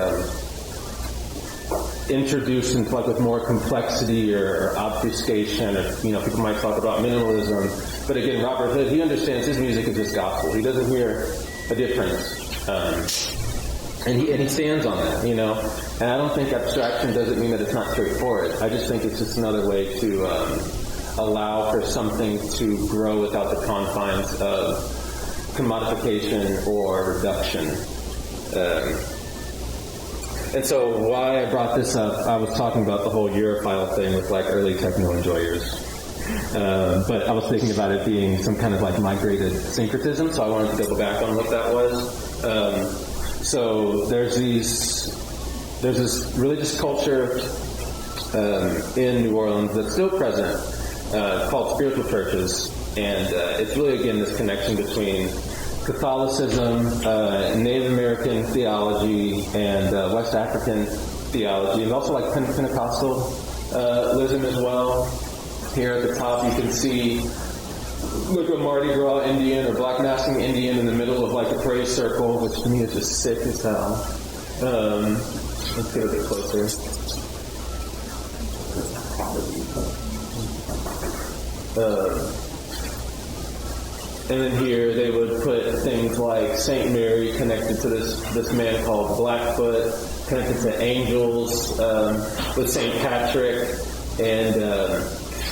introduced into like with more complexity or obfuscation, or people might talk about minimalism. But again, Robert Hood, he understands his music is just gospel. He doesn't hear a difference, and he stands on that, And I don't think abstraction doesn't mean that it's not straightforward. I just think it's just another way to allow for something to grow without the confines of commodification or reduction. And so why I brought this up, I was talking about the whole Europhile thing with like early techno enjoyers. But I was thinking about it being some kind of like migrated syncretism, so I wanted to double back on what that was. So there's this religious culture in New Orleans that's still present, called spiritual churches, and it's really, again, this connection between Catholicism, Native American theology, and West African theology, and also like Pentecostalism as well. Here at the top you can see like a Mardi Gras Indian or Black Masking Indian in the middle of like a praise circle, which to me is just sick as hell. Let's get a bit closer. And then here they would put things like Saint Mary connected to this man called Blackfoot, connected to angels, with Saint Patrick, and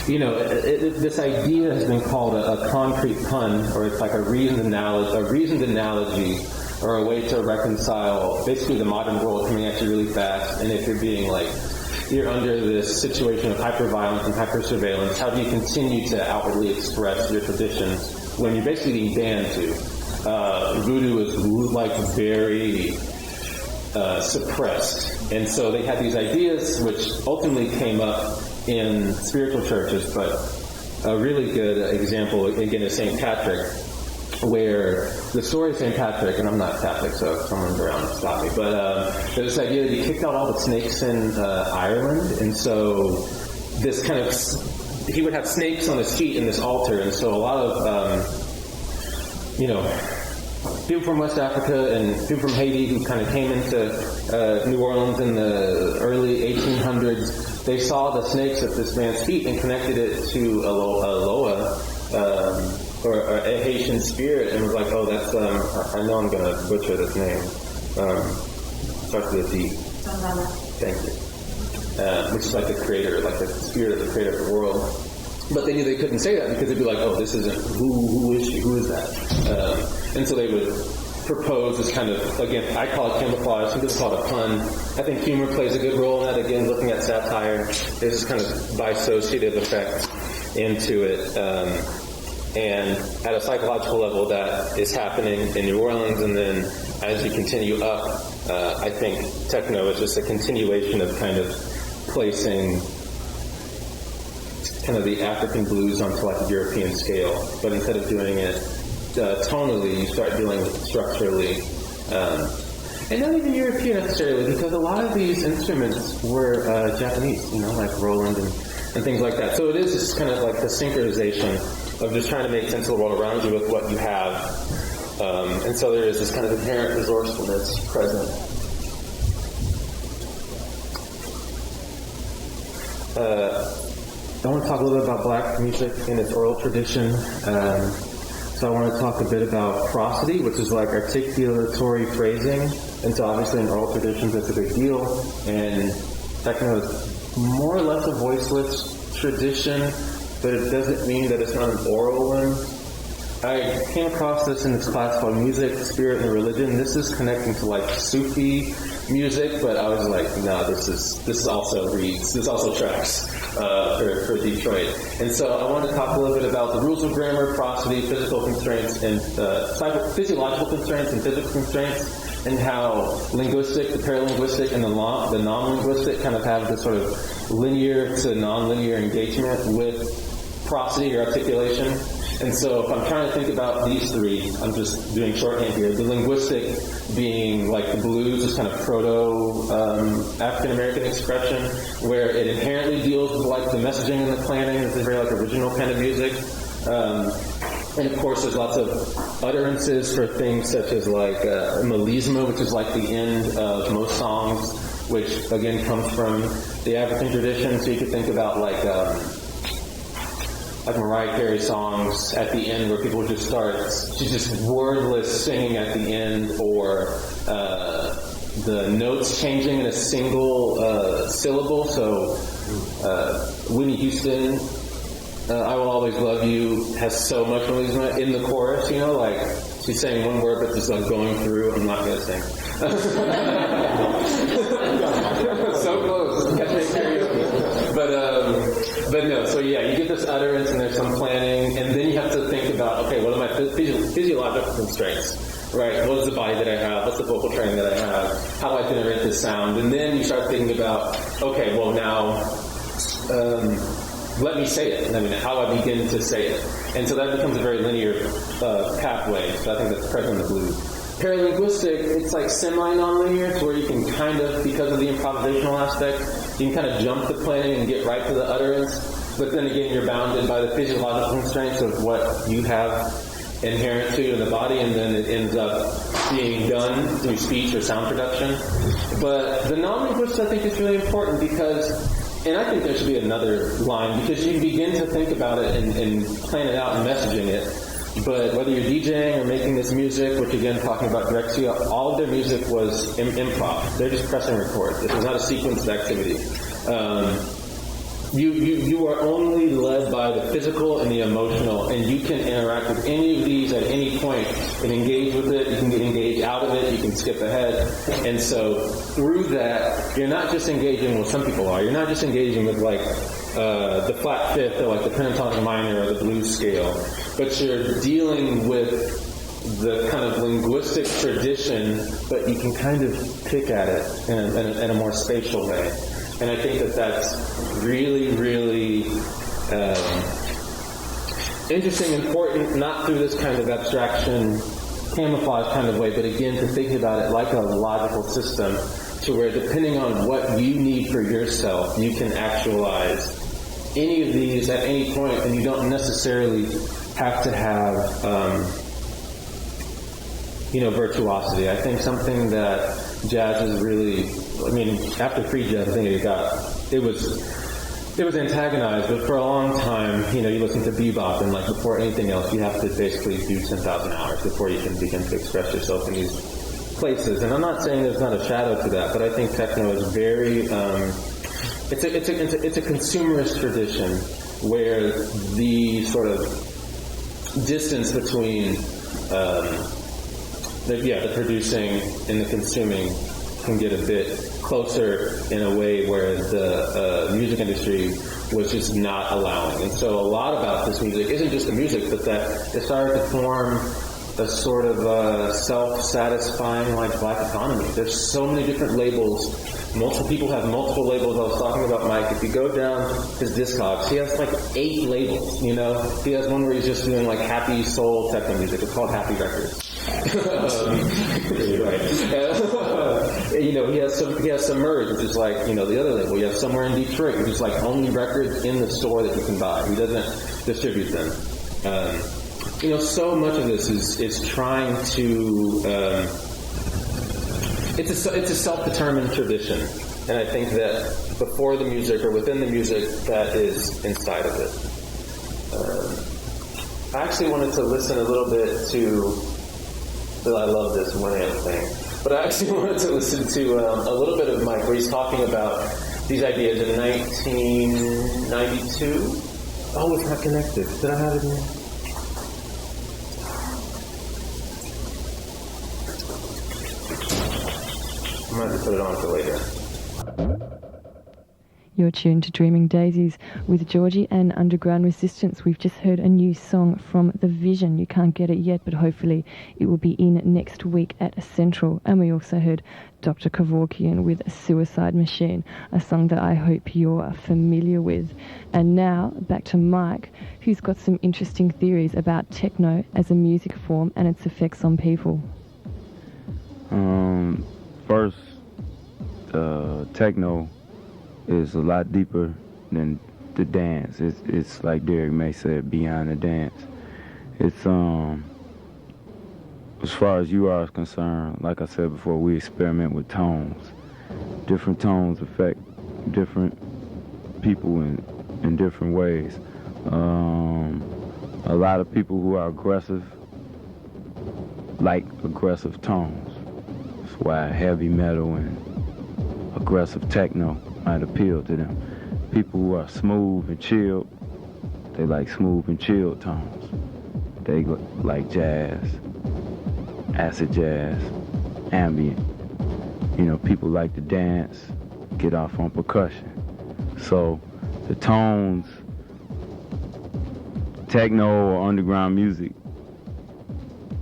this idea has been called a concrete pun, or it's like a reasoned analogy, or a way to reconcile basically the modern world coming at you really fast, and if you're being like, you're under this situation of hyper-violence and hyper-surveillance, how do you continue to outwardly express your traditions when you're basically being banned to? Voodoo is like very suppressed, and so they had these ideas which ultimately came up in spiritual churches, but a really good example, again, is St. Patrick, where the story of St. Patrick, and I'm not Catholic, so if someone's around, stop me, but there's this idea that he kicked out all the snakes in Ireland, and so this kind of, he would have snakes on his feet in this altar, and so a lot of, people from West Africa and people from Haiti who kind of came into New Orleans in the early 1800s, they saw the snakes at this man's feet and connected it to a loa, or a Haitian spirit, and was like, oh, that's, I know I'm going to butcher this name. Starts with a D. Thank you. Which is like the creator, like the spirit of the creator of the world. But they knew they couldn't say that because they'd be like, oh, this isn't, who is she? Who is that? And so they would propose this kind of, again, I call it camouflage, some people call it a pun. I think humor plays a good role in that, again, looking at satire. There's this kind of dissociative effect into it. And at a psychological level, that is happening in New Orleans, and then as you continue up, I think techno is just a continuation of kind of placing kind of the African blues onto like a European scale, but instead of doing it tonally, you start dealing with it structurally. And not even European necessarily, because a lot of these instruments were Japanese, like Roland and things like that. So it is just kind of like the synchronization of just trying to make sense of the world around you with what you have. And so there is this kind of inherent resourcefulness present. I want to talk a little bit about black music in its oral tradition. So I want to talk a bit about prosody, which is like articulatory phrasing. And so obviously in oral traditions that's a big deal. And techno is more or less a voiceless tradition, but it doesn't mean that it's not an oral one. I came across this in this class called Music, Spirit, and Religion. This is connecting to like Sufi music, but I was like, no, this is also reads. This also tracks for Detroit. And so I wanted to talk a little bit about the rules of grammar, prosody, physical constraints, and physiological constraints and physical constraints, and how linguistic, the paralinguistic, and the non-linguistic kind of have this sort of linear to non-linear engagement with prosody or articulation. And so if I'm trying to think about these three, I'm just doing shorthand here. The linguistic being like the blues, this kind of proto-African-American expression, where it inherently deals with like the messaging and the planning. It's a very like original kind of music. And of course, there's lots of utterances for things such as like melisma, which is like the end of most songs, which again comes from the African tradition. So you could think about like Mariah Carey songs at the end where people just start just wordless singing at the end, or the notes changing in a single syllable. So Whitney Houston, I Will Always Love You, has so much melisma in the chorus, like she's saying one word but just like going through. I'm not going to sing. So close. Catch me karaoke. But no, so yeah, you get this utterance and there's some planning, and then you have to think about, okay, what are my physiological constraints, right? What is the body that I have? What's the vocal training that I have? How do I generate this sound? And then you start thinking about, okay, well now, let me say it. How do I begin to say it? And so that becomes a very linear pathway. So I think that's present in the blues. Paralinguistic, it's like semi-non-linear, to where you can kind of, because of the improvisational aspect, you can kind of jump the planning and get right to the utterance, but then again you're bounded by the physiological constraints of what you have inherent to you in the body, and then it ends up being done through speech or sound production. But the non-linguistic, I think, is really important because, and I think there should be another line, because you begin to think about it and plan it out and messaging it. But whether you're DJing or making this music, which again, talking about direct to you, all of their music was improv. They're just pressing record. This is not a sequenced activity. You are only led by the physical and the emotional, and you can interact with any of these at any point and engage with it. You can get engaged out of it. You can skip ahead. And so through that, you're not just engaging with, some people are, you're not just engaging with like the flat fifth or like the pentatonic minor or the blues scale, but you're dealing with the kind of linguistic tradition, but you can kind of pick at it in a more spatial way. And I think that that's really, really interesting, important, not through this kind of abstraction, camouflage kind of way, but again, to think about it like a logical system, to where depending on what you need for yourself, you can actualize any of these at any point, and you don't necessarily have to have virtuosity. I think something that jazz is really, after free jazz, I think it was antagonized, but for a long time, you listen to bebop, and like before anything else, you have to basically do 10,000 hours before you can begin to express yourself in these places. And I'm not saying there's not a shadow to that, but I think techno is very, it's a consumerist tradition where the sort of distance between the producing and the consuming can get a bit closer in a way where the music industry was just not allowing. And so a lot about this music isn't just the music, but that it started to form a sort of self-satisfying like black economy. There's so many different labels. Multiple people have multiple labels. I was talking about Mike. If you go down his Discogs, he has like 8 labels, He has one where he's just doing like happy soul techno music. It's called Happy Records. Right. He has Submerge, which is like, the other label. You have Somewhere in Detroit, which is like only records in the store that you can buy. He doesn't distribute them. So much of this is trying to, it's a self-determined tradition. And I think that before the music or within the music, that is inside of it. I actually wanted to listen a little bit to, I love this more than anything, but I actually wanted to listen to a little bit of Mike where he's talking about these ideas in 1992. Oh, it's not connected. Did I have it in? I might have to put it on for later. You're tuned to Dreaming Daisies with Georgie and Underground Resistance. We've just heard a new song from The Vision. You can't get it yet, but hopefully it will be in next week at Central. And we also heard Dr. Kevorkian with Suicide Machine, a song that I hope you're familiar with. And now back to Mike, who's got some interesting theories about techno as a music form and its effects on people. First, techno is a lot deeper than the dance. It's like Derek May said, beyond the dance. It's as far as you are concerned, like I said before, we experiment with tones. Different tones affect different people in different ways. A lot of people who are aggressive like aggressive tones. That's why heavy metal and aggressive techno might appeal to them. People who are smooth and chilled, they like smooth and chilled tones. They like jazz, acid jazz, ambient. People like to dance, get off on percussion. So the tones, techno or underground music,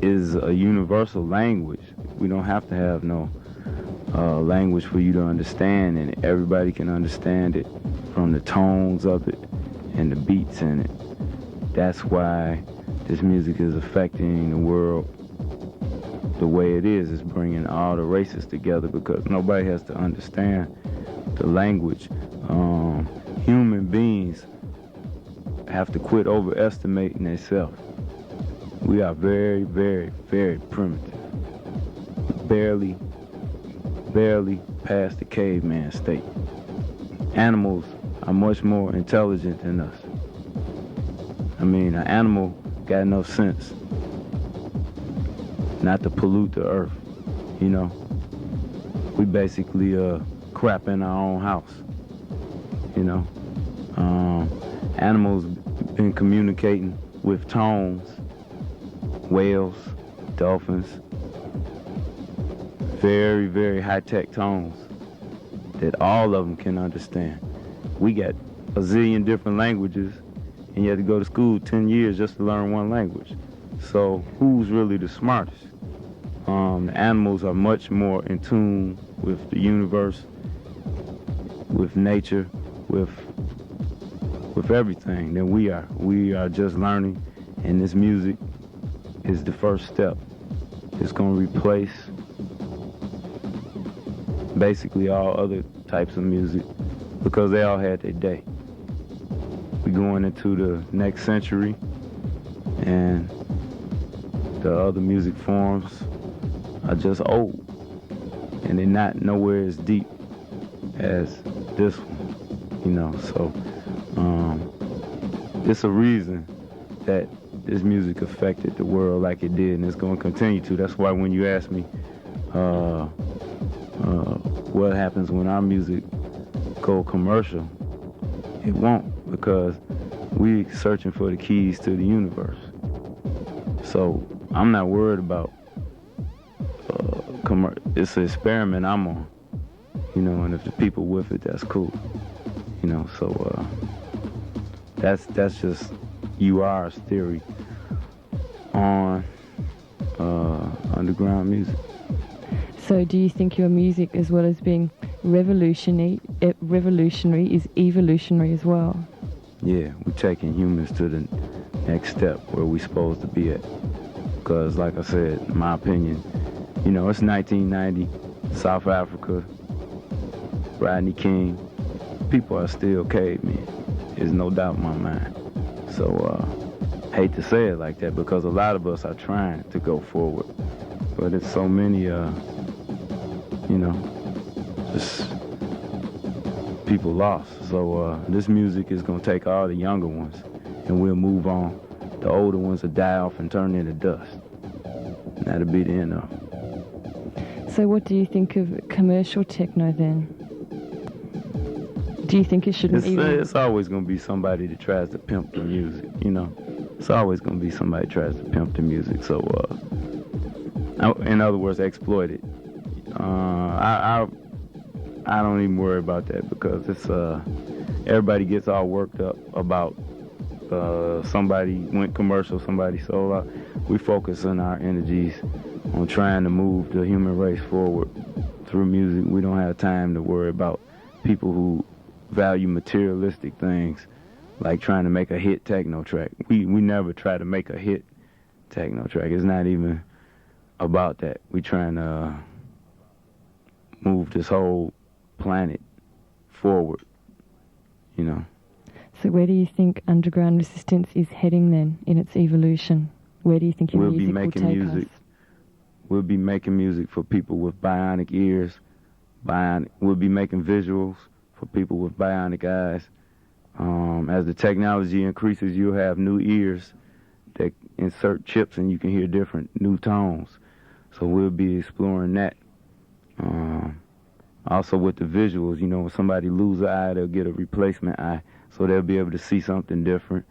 is a universal language. We don't have to have no language for you to understand, and everybody can understand it from the tones of it and the beats in it. That's why this music is affecting the world the way it is. It's bringing all the races together because nobody has to understand the language. Human beings have to quit overestimating themselves. We are very, very, very primitive. Barely past the caveman state. Animals are much more intelligent than us. An animal got enough sense not to pollute the earth, We basically crap in our own house, Animals been communicating with tones, whales, dolphins, very, very high-tech tones that all of them can understand. We got a zillion different languages, and you have to go to school 10 years just to learn one language. So who's really the smartest? The animals are much more in tune with the universe, with nature, with everything than we are. We are just learning, and this music is the first step. It's going to replace basically all other types of music because they all had their day. We're going into the next century, and the other music forms are just old, and they're not nowhere as deep as this one, you know. So it's a reason that this music affected the world like it did, and it's going to continue to. That's why when you ask me what happens when our music go commercial, it won't, because we searching for the keys to the universe. So I'm not worried about it's an experiment I'm on, you know, and if the people with it, that's cool, you know. So that's just UR's theory on underground music. So do you think your music, as well as being revolutionary, is evolutionary as well? Yeah, we're taking humans to the next step where we're supposed to be at. Because, like I said, in my opinion, you know, it's 1990, South Africa, Rodney King. People are still cavemen. There's no doubt in my mind. So, hate to say it like that, because a lot of us are trying to go forward. But it's so many, you know, just people lost. So this music is going to take all the younger ones, and we'll move on. The older ones will die off and turn into dust. And that'll be the end of it. So what do you think of commercial techno then? Do you think it shouldn't It's always going to be somebody that tries to pimp the music, you know. It's always going to be somebody that tries to pimp the music. So, in other words, exploit it. I don't even worry about that, because it's everybody gets all worked up about somebody went commercial, somebody sold out. We focus on our energies on trying to move the human race forward through music. We don't have time to worry about people who value materialistic things, like trying to make a hit techno track. We never try to make a hit techno track. It's not even about that. We trying to move this whole planet forward, you know. So where do you think underground resistance is heading then in its evolution? Where do you think your music will take us? We'll be making music for people with bionic ears. We'll be making visuals for people with bionic eyes. As the technology increases, you'll have new ears that insert chips, and you can hear different new tones. So we'll be exploring that. Also with the visuals, you know, when somebody loses an eye, they'll get a replacement eye, so they'll be able to see something different.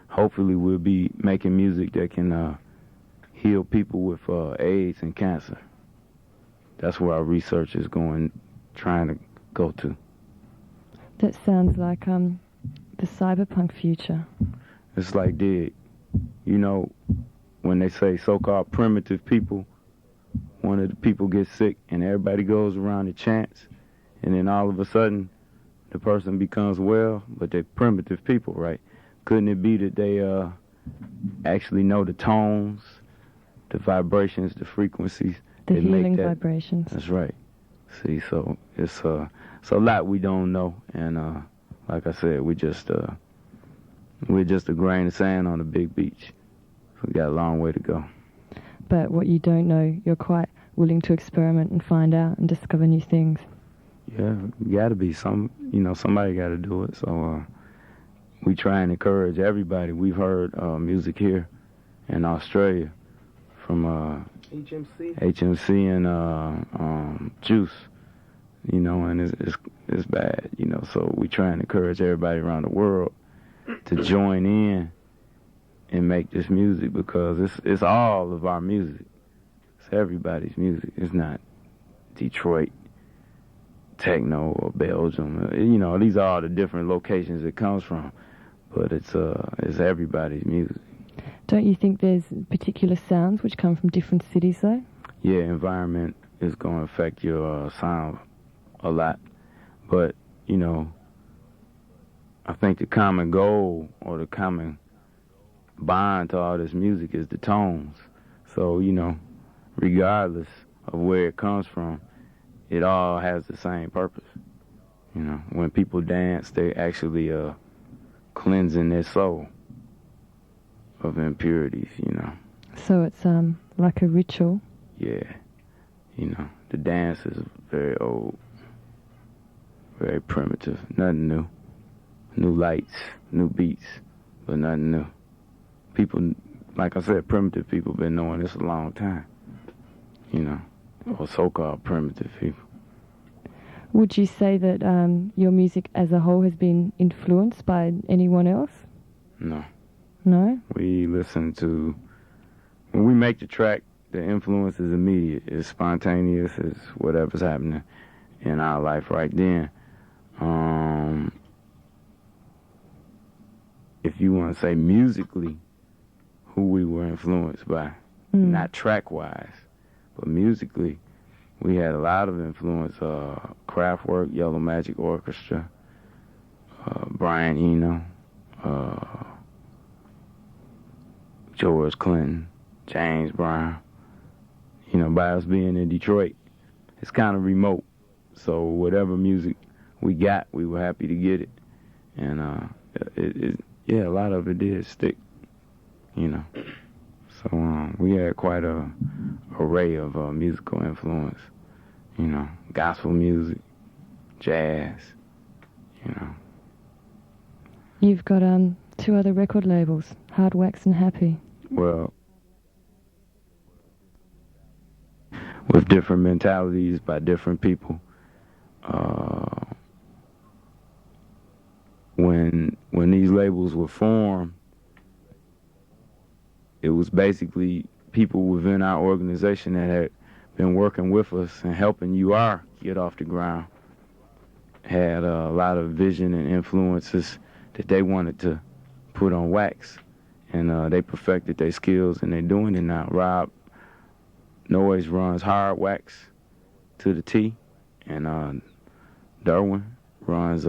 Hopefully we'll be making music that can heal people with AIDS and cancer. That's where our research is trying to go to. That sounds like the cyberpunk future. It's like you know, when they say so-called primitive people, one of the people gets sick and everybody goes around and chants, and then all of a sudden the person becomes well, but they're primitive people, right? Couldn't it be that they actually know the tones, the vibrations, the frequencies? The healing vibrations. That's right. See, so it's a lot we don't know, and like I said, we're just a grain of sand on a big beach. We got a long way to go. But what you don't know, you're quite willing to experiment and find out and discover new things. Yeah, got to be somebody got to do it. So we try and encourage everybody. We've heard music here in Australia from HMC and Juice, you know, and it's bad, you know. So we try and encourage everybody around the world to join in and make this music, because it's all of our music. It's everybody's music. It's not Detroit techno or Belgium. You know, these are all the different locations it comes from, but it's everybody's music. Don't you think there's particular sounds which come from different cities, though? Yeah, environment is going to affect your sound a lot. But, you know, I think the common goal or the common bond to all this music is the tones. So, you know, regardless of where it comes from, it all has the same purpose. You know, when people dance, they actually cleansing their soul of impurities, you know. So it's like a ritual yeah, you know, the dance is very old, very primitive, nothing new. New lights, new beats, but nothing new. People, like I said, primitive people been knowing this a long time, you know, or so-called primitive people. Would you say that your music as a whole has been influenced by anyone else? No. No? We listen to, when we make the track, the influence is immediate. It's spontaneous. It's whatever's happening in our life right then. If you want to say musically, who we were influenced by, not track-wise, but musically, we had a lot of influence. Kraftwerk, Yellow Magic Orchestra, Brian Eno, George Clinton, James Brown. You know, by us being in Detroit, it's kind of remote. So whatever music we got, we were happy to get it. And yeah, a lot of it did stick, you know. So we had quite a array of musical influence, you know, gospel music, jazz, you know. You've got 2 other record labels, Hard Wax and Happy. Well, with different mentalities by different people. When these labels were formed, it was basically people within our organization that had been working with us and helping UR get off the ground, had a lot of vision and influences that they wanted to put on wax, and they perfected their skills, and they're doing it now. Rob Noyes runs Hard Wax to the T, and Derwin runs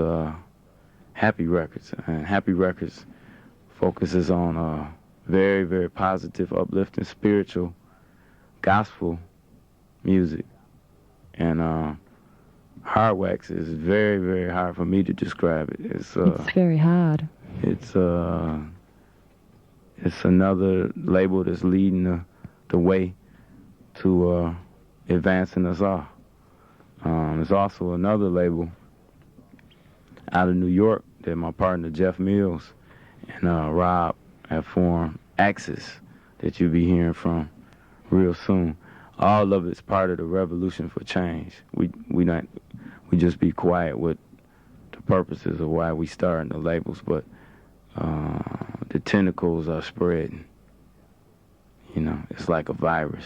Happy Records, and Happy Records focuses on very, very positive, uplifting, spiritual, gospel music. And Hard Wax is very, very hard for me to describe it. It's very hard. It's another label that's leading the way to advancing us all. There's also another label out of New York that my partner Jeff Mills and Rob have formed, Axis, that you'll be hearing from real soon. All of it's part of the revolution for change. We just be quiet with the purposes of why we starting the labels, but the tentacles are spreading. You know, it's like a virus.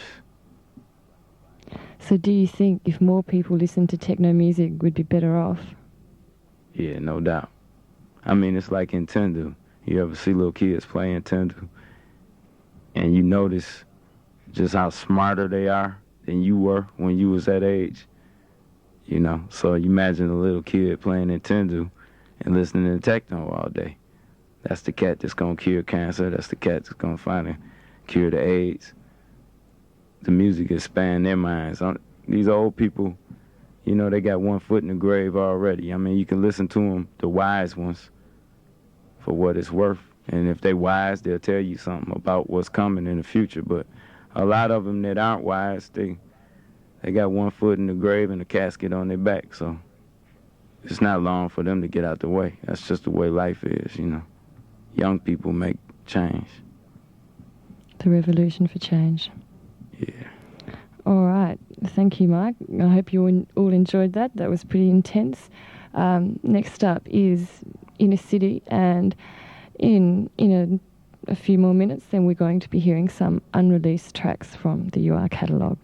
So do you think if more people listen to techno music, we'd be better off? Yeah, no doubt. I mean, it's like Nintendo. You ever see little kids play Nintendo, and you notice just how smarter they are than you were when you was that age? You know, so you imagine a little kid playing Nintendo and listening to techno all day. That's the cat that's gonna cure cancer. That's the cat that's gonna finally cure the AIDS. The music expand their minds. These old people, you know, they got one foot in the grave already. I mean, you can listen to them, the wise ones, for what it's worth. And if they wise, they'll tell you something about what's coming in the future. But a lot of them that aren't wise, they got one foot in the grave and a casket on their back. So it's not long for them to get out the way. That's just the way life is, you know. Young people make change. The revolution for change. Yeah. All right. Thank you, Mike. I hope you all enjoyed that. That was pretty intense. Next up is Inner City, and in a few more minutes, then we're going to be hearing some unreleased tracks from the UR catalogue.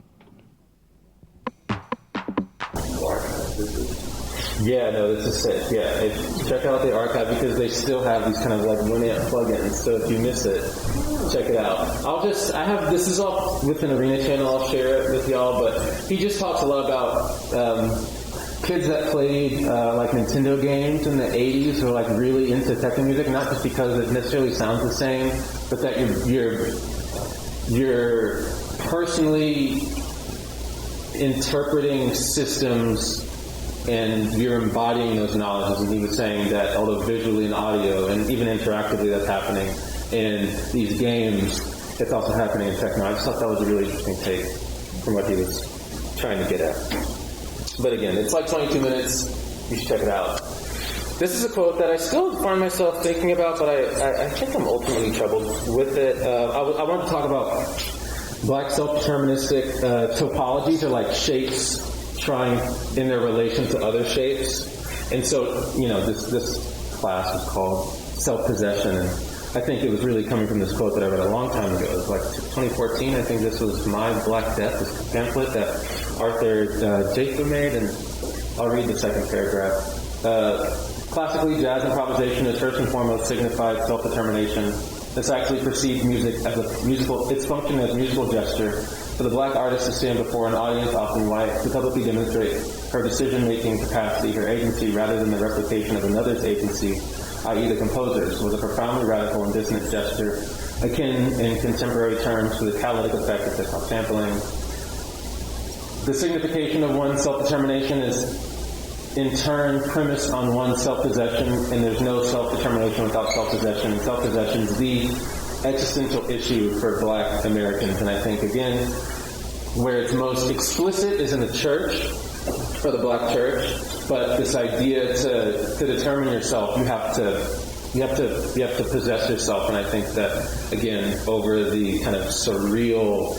Yeah, no, this is sick. Yeah, check out the archive because they still have these kind of like Winamp plugins. So if you miss it, check it out. This is all with an Arena channel. I'll share it with y'all. But he just talks a lot about kids that played like Nintendo games in the 80s who are like really into techno music, not just because it necessarily sounds the same, but that you're personally interpreting systems and you're embodying those knowledges. And he was saying that although visually and audio and even interactively that's happening in these games, it's also happening in techno. I just thought that was a really interesting take. from what he was trying to get at. But again, it's like 22 minutes. You should check it out. This is a quote that I still find myself thinking about, but I think I'm ultimately troubled with it. I want to talk about Black self-deterministic topologies, or like shapes trying in their relation to other shapes. And so, this class is called Self-Possession, and I think it was really coming from this quote that I read a long time ago. It was like 2014. I think this was My Black Death, this pamphlet that Arthur Jacob made, and I'll read the second paragraph. Classically, jazz improvisation is first and foremost signified self-determination. This actually perceived music as its function as musical gesture. For the black artist to stand before an audience, often white, to publicly demonstrate her decision-making capacity, her agency, rather than the replication of another's agency, i.e. the composer's, was a profoundly radical and dissonant gesture, akin in contemporary terms to the catalytic effect of hip-hop sampling. The signification of one's self-determination is in turn premised on one's self-possession, and there's no self-determination without self-possession, and self-possession is the existential issue for Black Americans. And I think, again, where it's most explicit is in the church, for the Black church, but this idea to determine yourself, you have to possess yourself. And I think that, again, over the kind of surreal,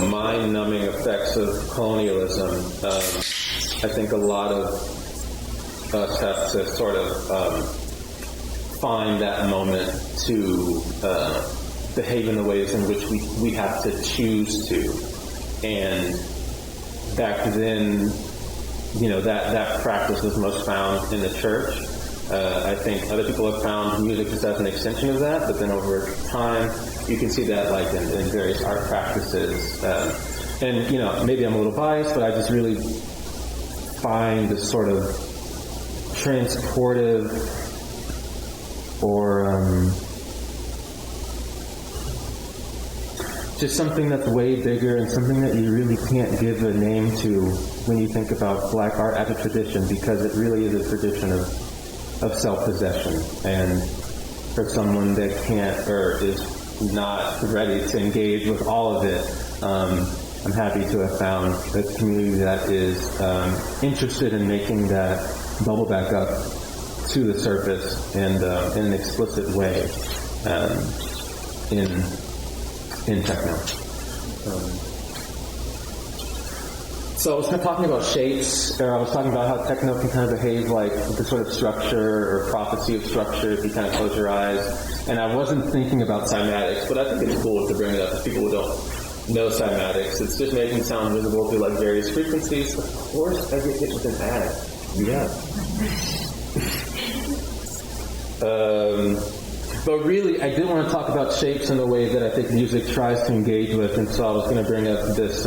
mind-numbing effects of colonialism, I think a lot of us have to sort of find that moment to behave in the ways in which we have to choose to. And back then, that practice was most found in the church. I think other people have found music just as an extension of that, but then over time, you can see that like in various art practices. And maybe I'm a little biased, but I just really find this sort of transportive or just something that's way bigger and something that you really can't give a name to when you think about Black art as a tradition, because it really is a tradition of self-possession. And for someone that can't or is not ready to engage with all of it, I'm happy to have found a community that is interested in making that bubble back up to the surface and in an explicit way in techno. So I was kind of talking about shapes, or I was talking about how techno can kind of behave like the sort of structure or prophecy of structure if you kind of close your eyes. And I wasn't thinking about cymatics, but I think it's cool to bring it up to people who don't know cymatics. It's just making sound visible through like various frequencies. Of course, I get hit with an ad. Yeah. But really, I did want to talk about shapes in the way that I think music tries to engage with, and so I was going to bring up this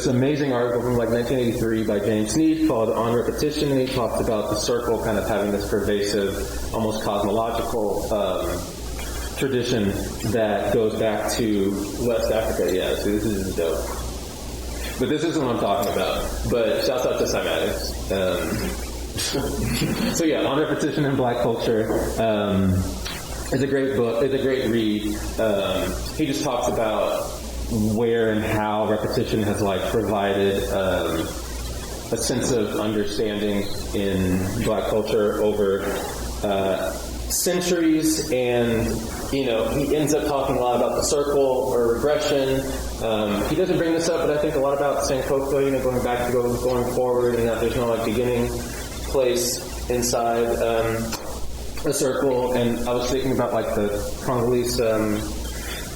amazing article from like 1983 by James Sneed called On Repetition, and he talked about the circle kind of having this pervasive, almost cosmological tradition that goes back to West Africa. Yeah, so this is dope. But this isn't what I'm talking about. But shouts out to cymatics. So yeah, On Repetition in Black Culture. It's a great book. It's a great read. He just talks about where and how repetition has like provided a sense of understanding in Black culture over centuries, and he ends up talking a lot about the circle or regression. He doesn't bring this up, but I think a lot about Sankofa, going back to going forward, and that there's no like beginning place inside a circle. And I was thinking about like the Congolese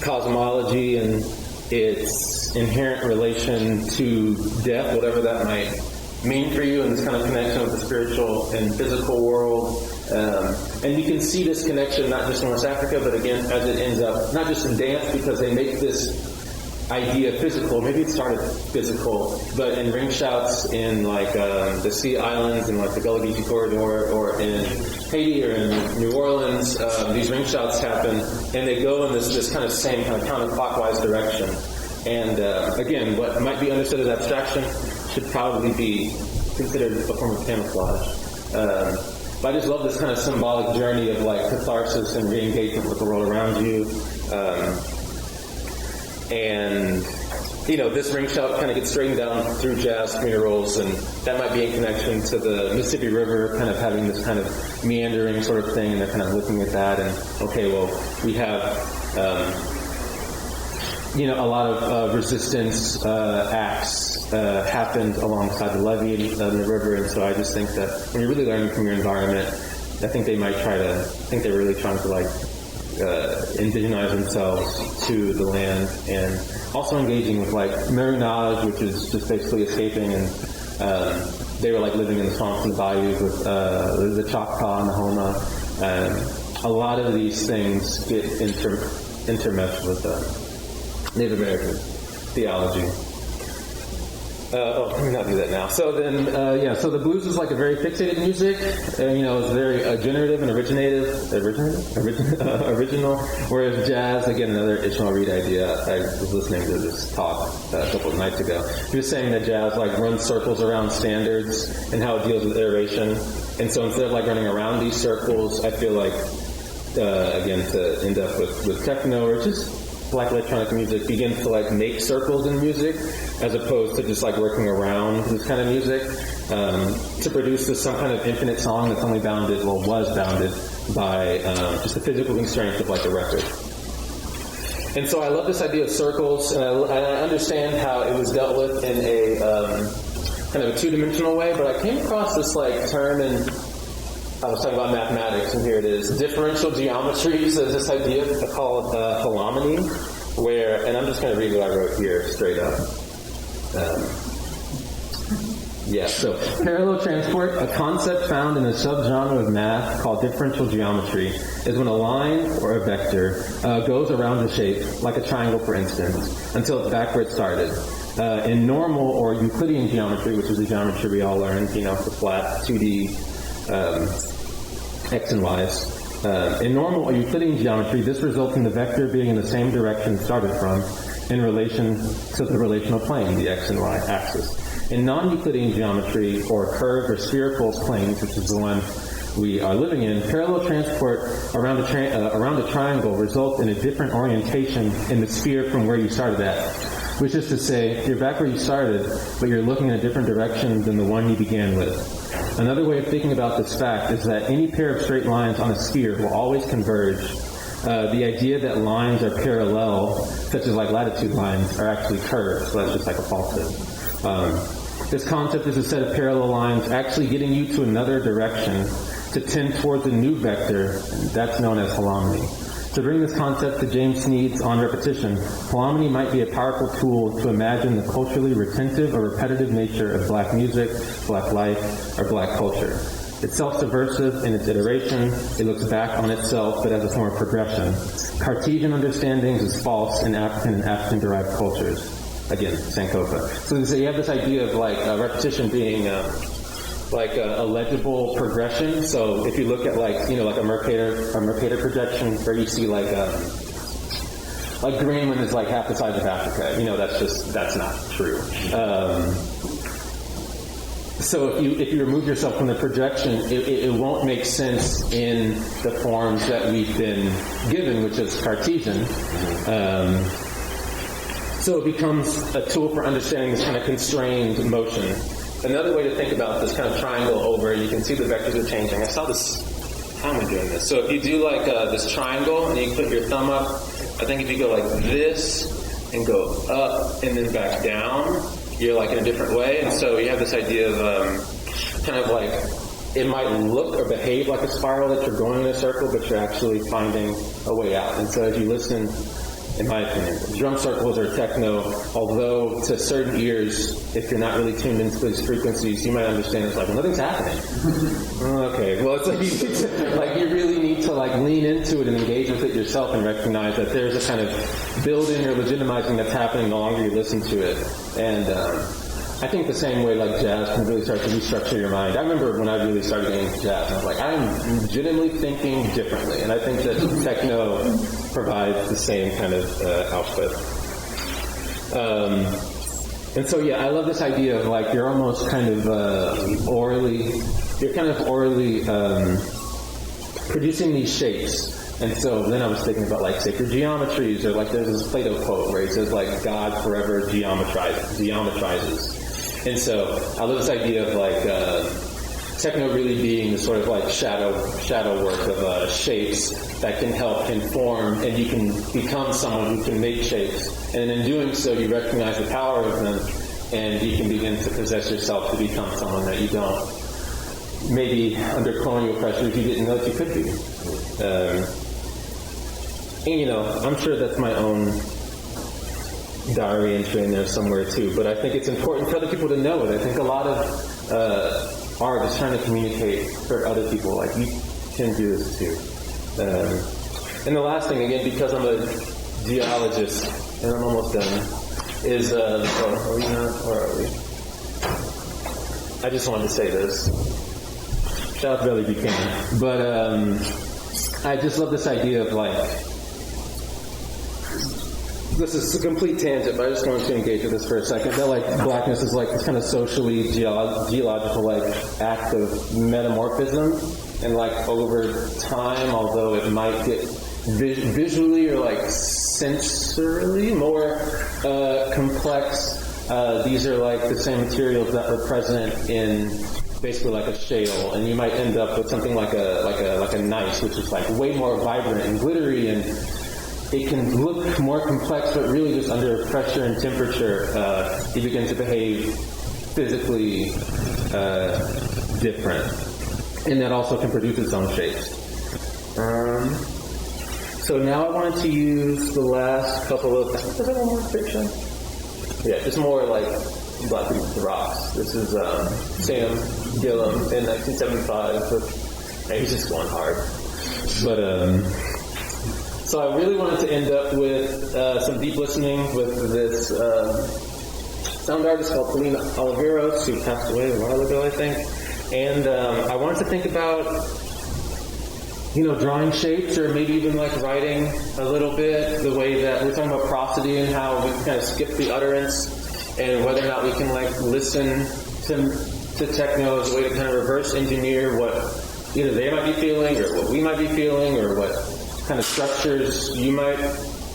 cosmology and its inherent relation to death, whatever that might mean for you, and this kind of connection with the spiritual and physical world. And you can see this connection not just in West Africa, but again, as it ends up, not just in dance, because they make this idea physical. Maybe it started physical, but in ring shouts in like the Sea Islands and like the Gullah Geechee Corridor, or in Haiti or in New Orleans, these ring shouts happen, and they go in this kind of same kind of counterclockwise direction. And again, what might be understood as abstraction should probably be considered a form of camouflage. But I just love this kind of symbolic journey of like catharsis and re-engagement with the world around you. And this ring shot kind of gets straightened down through jazz murals, and that might be in connection to the Mississippi River kind of having this kind of meandering sort of thing, and they're kind of looking at that, and okay, well, we have a lot of resistance acts happened alongside the levee in the river, and so I just think that when you're really learning from your environment, I think they're really trying to indigenize themselves to the land, and also engaging with marinage, which is just basically escaping, and they were living in the swamps and the bayous with the Choctaw and the Homa. A lot of these things get intermeshed with Native American theology. Let me not do that now. So then, so the blues is a very fixated music. It's very generative and original. Whereas jazz, again, another Ishmael Reed idea. I was listening to this talk a couple of nights ago. He was saying that jazz runs circles around standards and how it deals with iteration. And so instead of running around these circles, I feel again, to end up with techno or just Black electronic music begins to make circles in music, as opposed to just working around this kind of music, to produce some kind of infinite song that's only was bounded by just the physical constraints of a record. And so I love this idea of circles, and I understand how it was dealt with in a kind of a two-dimensional way, but I came across this term in I was talking about mathematics, and here it is. Differential geometry. So there's this idea called holominy, and I'm just going to read what I wrote here straight up. So parallel transport, a concept found in a subgenre of math called differential geometry, is when a line or a vector goes around a shape, like a triangle for instance, until it's back where it started. In normal or Euclidean geometry, which is the geometry we all learned, the flat 2D X and Y's. In normal or Euclidean geometry, this results in the vector being in the same direction started from in relation to the relational plane, the X and Y axis. In non-Euclidean geometry, or curved or spherical planes, which is the one we are living in, parallel transport around a triangle results in a different orientation in the sphere from where you started at. Which is to say, you're back where you started, but you're looking in a different direction than the one you began with. Another way of thinking about this fact is that any pair of straight lines on a sphere will always converge. The idea that lines are parallel, such as latitude lines, are actually curved, so that's just a falsehood. This concept is a set of parallel lines actually getting you to another direction to tend towards a new vector, that's known as holominy. To bring this concept to James Sneed's On Repetition, holominy might be a powerful tool to imagine the culturally retentive or repetitive nature of Black music, Black life, or Black culture. It's self-subversive in its iteration. It looks back on itself, but as a form of progression. Cartesian understandings is false in African and African-derived cultures. Again, Sankofa. So you have this idea of repetition being a legible progression. So if you look at a Mercator projection where you see Greenland is half the size of Africa, that's not true. So if you remove yourself from the projection, it won't make sense in the forms that we've been given, which is Cartesian. So it becomes a tool for understanding this kind of constrained motion. Another way to think about this kind of triangle over, you can see the vectors are changing. I saw this, how am I doing this? So if you do this triangle and you put your thumb up, I think if you go like this and go up and then back down, you're in a different way. And so you have this idea of it might look or behave like a spiral that you're going in a circle, but you're actually finding a way out. And so as you listen, in my opinion, drum circles or techno, although to certain ears, if you're not really tuned into these frequencies, you might understand it's nothing's happening. Okay, well, it's you really need to lean into it and engage with it yourself and recognize that there's a kind of building or legitimizing that's happening the longer you listen to it. And I think the same way jazz can really start to restructure your mind. I remember when I really started getting into jazz, and I was I'm legitimately thinking differently. And I think that techno provides the same kind of output. And so, I love this idea of you're almost kind of orally producing these shapes And so then I was thinking about like sacred geometries, or like there's this Plato quote where he says like God forever geometrizes. And so I love this idea of like techno really being the sort of like shadow work of shapes that can help inform, and you can become someone who can make shapes. And in doing so, you recognize the power of them, and you can begin to possess yourself to become someone that you don't. Maybe under colonial pressures, you didn't know that you could be. And you know, I'm sure that's my own diary entry in there somewhere too, but I think it's important for other people to know it. I think a lot of art is trying to communicate for other people, like you can do this too. And the last thing, again, because I'm a geologist, and I'm almost done, is, are we not, where are we? I just wanted to say this. Shout out to Billy Buchanan. But I just love this idea of like, this is a complete tangent, but I just wanted to engage with this for a second. That like blackness is like this kind of socially geological like act of metamorphism, and like over time, although it might get visually or like sensorily more complex, these are like the same materials that were present in basically like a shale, and you might end up with something like a gneiss, which is like way more vibrant and glittery, and it can look more complex, but really just under pressure and temperature, it begins to behave physically different. And that also can produce its own shapes. So now I wanted to use the last couple of... Is that one more picture? Yeah, just more like Black People with the Rocks. This is Sam Gillum in 1975. But he's just going hard. But... So I really wanted to end up with some deep listening with this sound artist called Paulina Oliveros, who passed away a while ago, I think. And I wanted to think about, you know, drawing shapes, or maybe even like writing a little bit, the way that we're talking about prosody and how we can kind of skip the utterance, and whether or not we can like listen to techno as a way to kind of reverse engineer what either they might be feeling or what we might be feeling, or what kind of structures you might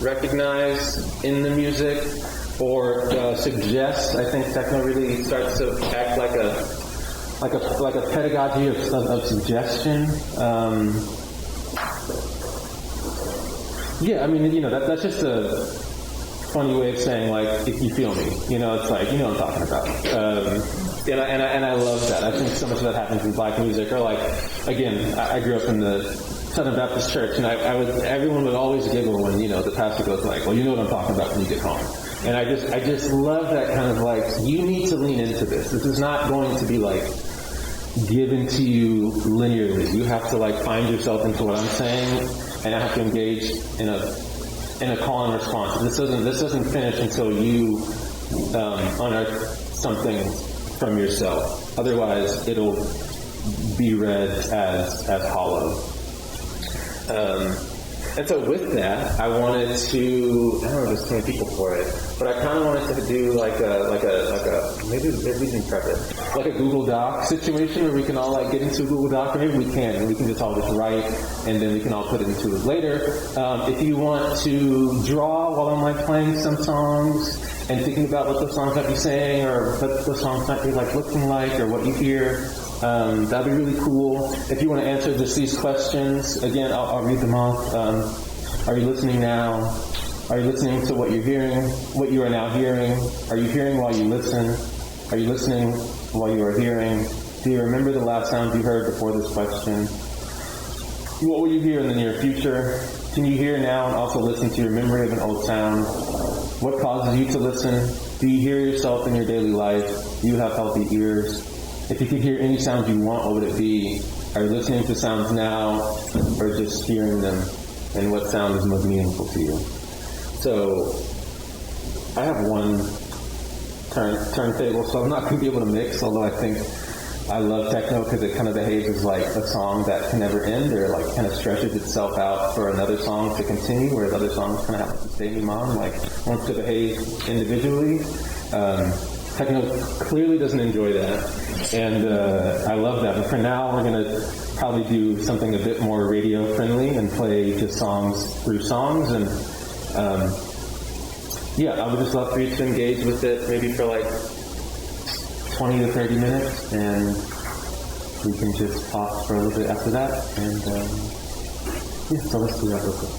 recognize in the music, or suggest. I think techno really starts to act like a pedagogy of suggestion. Yeah, I mean, you know, that's just a funny way of saying like, if you feel me, you know, it's like, you know what I'm talking about. And I love that. I think so much of that happens in black music. Or like, again, I grew up in the Southern Baptist Church, and everyone would always giggle when, you know, the pastor goes like, well, you know what I'm talking about when you get home. And I just love that kind of like, you need to lean into this. This is not going to be like given to you linearly. You have to like find yourself into what I'm saying, and I have to engage in a call and response. This doesn't finish until you unearth something from yourself. Otherwise, it'll be read as hollow. And so with that, I wanted to, I don't know if there's too many people for it, but I kind of wanted to do like a maybe we can prep it, like a Google Doc situation where we can all like get into a Google Doc, or maybe we can, and we can just all just write, and then we can all put it into it later. If you want to draw while I'm like playing some songs and thinking about what the songs might be saying, or what the songs might be like looking like, or what you hear, that'd be really cool. If you want to answer just these questions, again, I'll read them off. Are you listening now? Are you listening to what you're hearing? What you are now hearing? Are you hearing while you listen? Are you listening while you are hearing? Do you remember the last sound you heard before this question? What will you hear in the near future? Can you hear now and also listen to your memory of an old sound? What causes you to listen? Do you hear yourself in your daily life? Do you have healthy ears? If you could hear any sound you want, what would it be? Are you listening to sounds now, or just hearing them? And what sound is most meaningful to you? So, I have one turntable, so I'm not going to be able to mix, although I think I love techno because it kind of behaves as like a song that can never end, or like kind of stretches itself out for another song to continue, whereas other songs kind of have like the same on, like wants to behave individually. techno clearly doesn't enjoy that, and I love that. But for now, we're going to probably do something a bit more radio friendly and play just songs through songs. And yeah, I would just love for you to engage with it, maybe for like 20 to 30 minutes, and we can just pause for a little bit after that. And yeah, so let's do that real quick.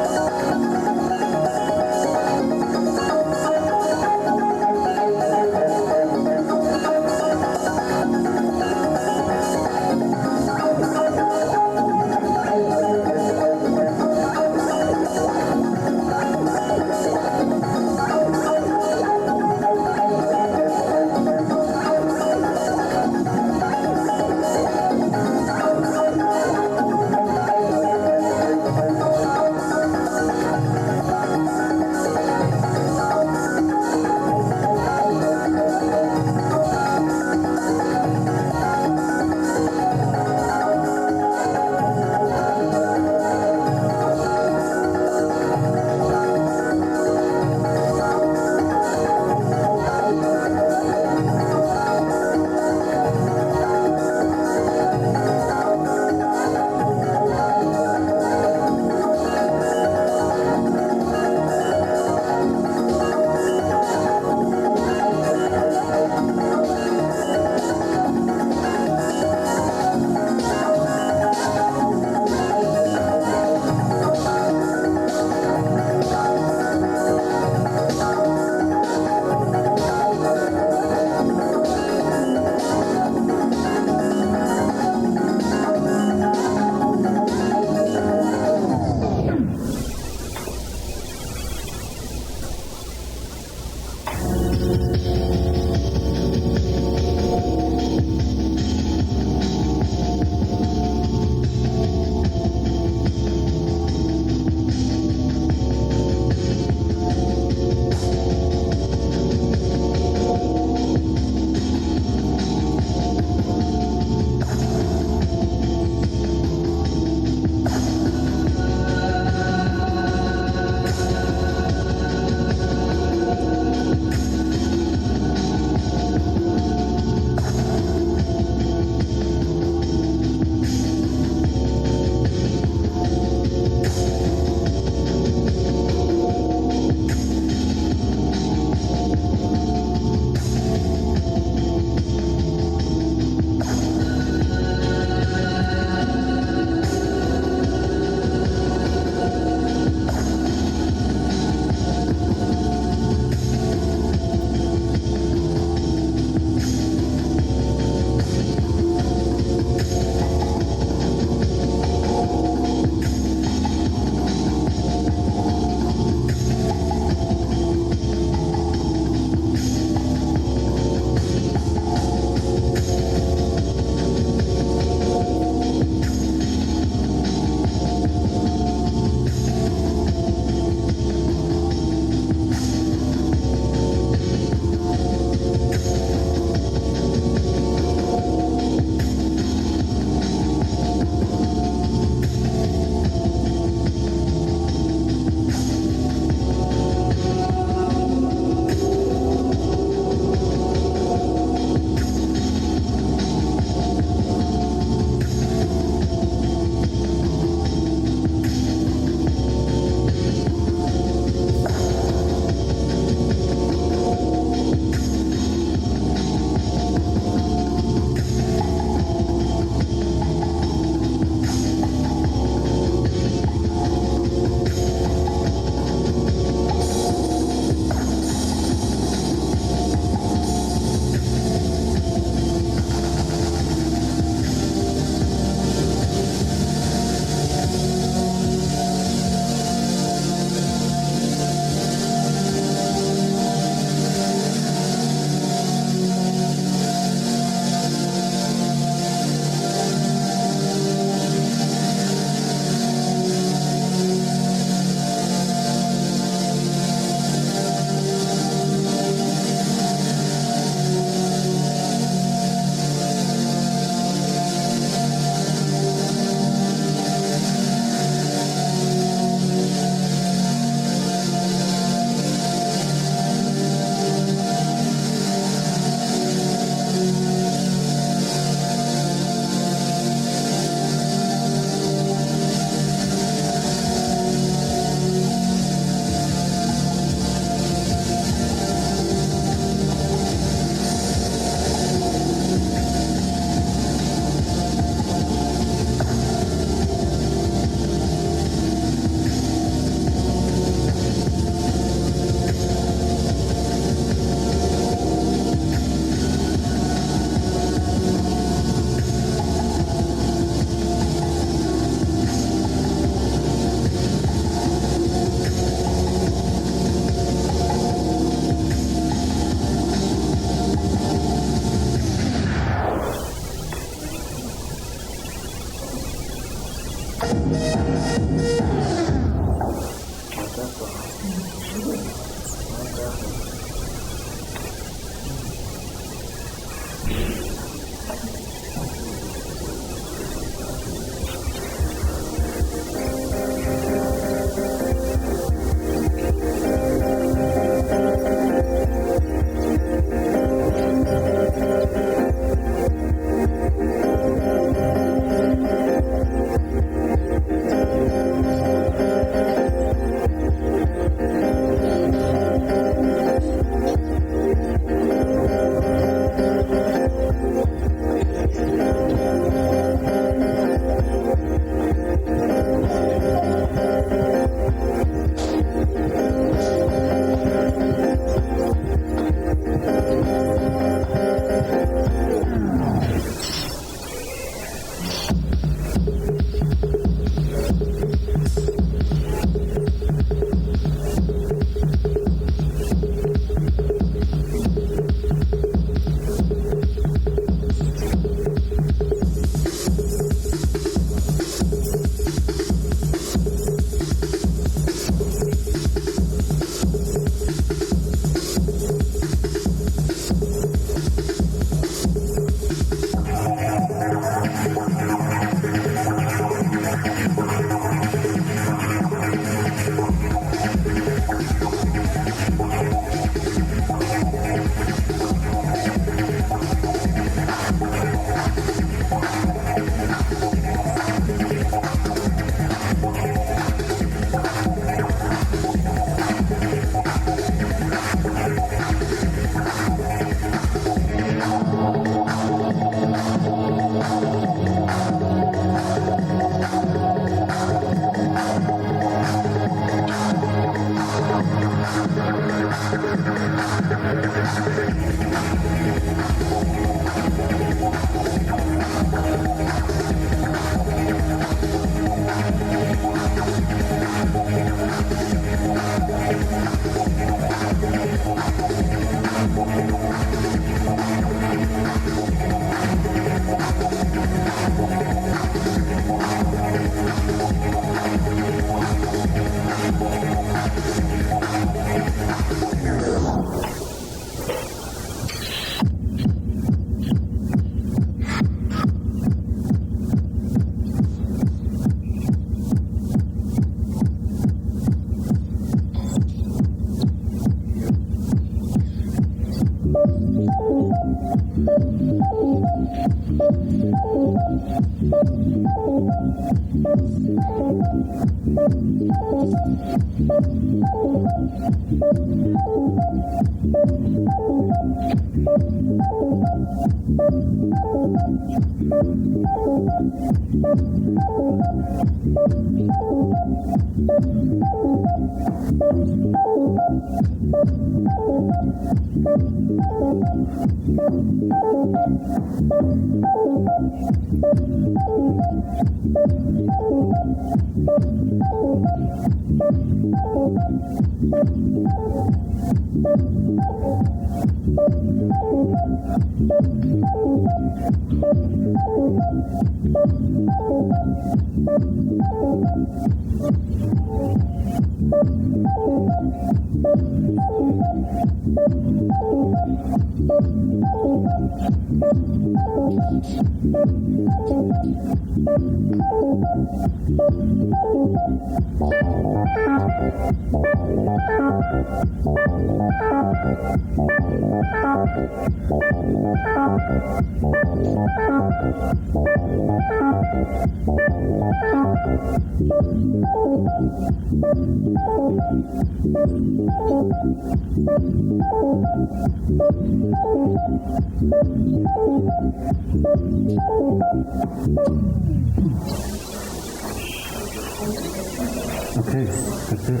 Okay, that's it.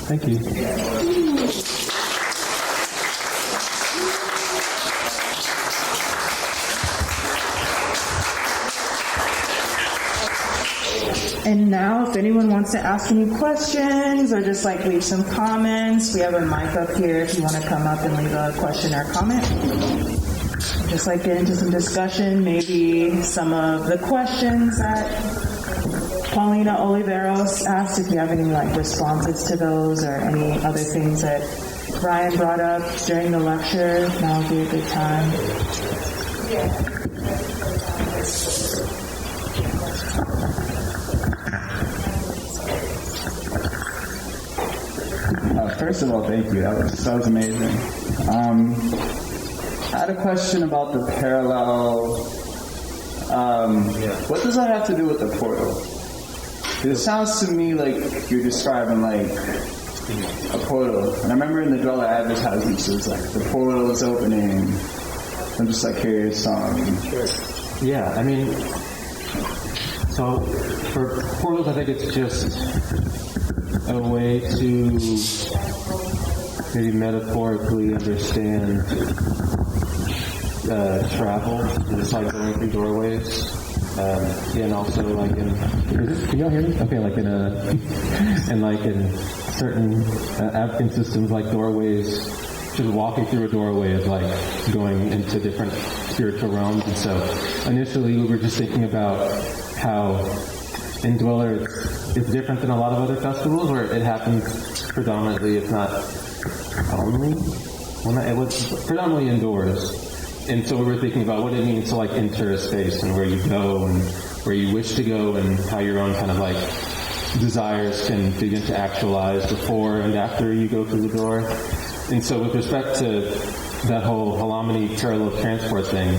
Thank you. And now, if anyone wants to ask any questions or just like leave some comments, we have a mic up here if you want to come up and leave a question or comment. Just like get into some discussion, maybe some of the questions that Paulina Oliveros asked, if you have any like responses to those or any other things that Ryan brought up during the lecture, now would be a good time. First of all, thank you. That was amazing. I had a question about the parallel. What does that have to do with the portal? 'Cause it sounds to me like you're describing like a portal. And I remember in the Dweller advertisements, it was like the portal is opening. I'm just like curious. Yeah, I mean, so for portals, I think it's just a way to maybe metaphorically understand travel. It's like going through doorways. And also like can y'all hear me? Okay, like in certain African systems, like doorways, just walking through a doorway is like going into different spiritual realms. And so initially we were just thinking about how in Dweller it's different than a lot of other festivals where it happens predominantly, if not only, it was predominantly indoors. And so we were thinking about what it means to like enter a space and where you go and where you wish to go and how your own kind of like desires can begin to actualize before and after you go through the door. And so with respect to that whole Halamini parallel transport thing,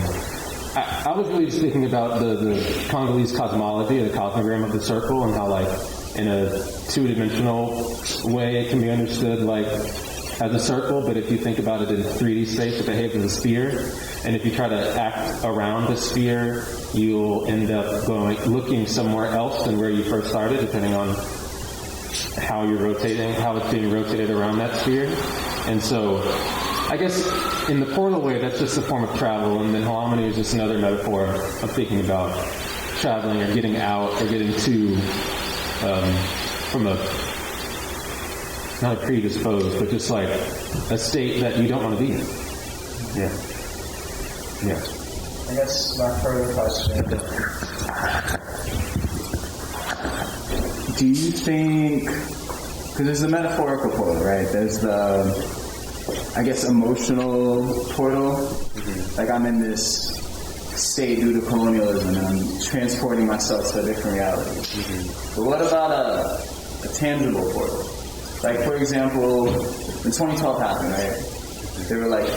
I was really just thinking about the Congolese cosmology, the cosmogram of the circle, and how like in a two-dimensional way it can be understood like as a circle, but if you think about it in 3D space, it behaves as a sphere. And if you try to act around the sphere, you'll end up looking somewhere else than where you first started, depending on how you're rotating, how it's being rotated around that sphere. And so I guess in the portal way, that's just a form of travel, and then harmony is just another metaphor of thinking about traveling or getting out or getting to from a, not a predisposed, but just like a state that you don't want to be in. Yeah. Yeah. I guess my further question, do you think, because there's the metaphorical portal, right? There's the, I guess, emotional portal. Mm-hmm. Like I'm in this state due to colonialism and I'm transporting myself to a different reality. Mm-hmm. But what about a tangible portal? Like, for example, when 2012 happened, right? There were like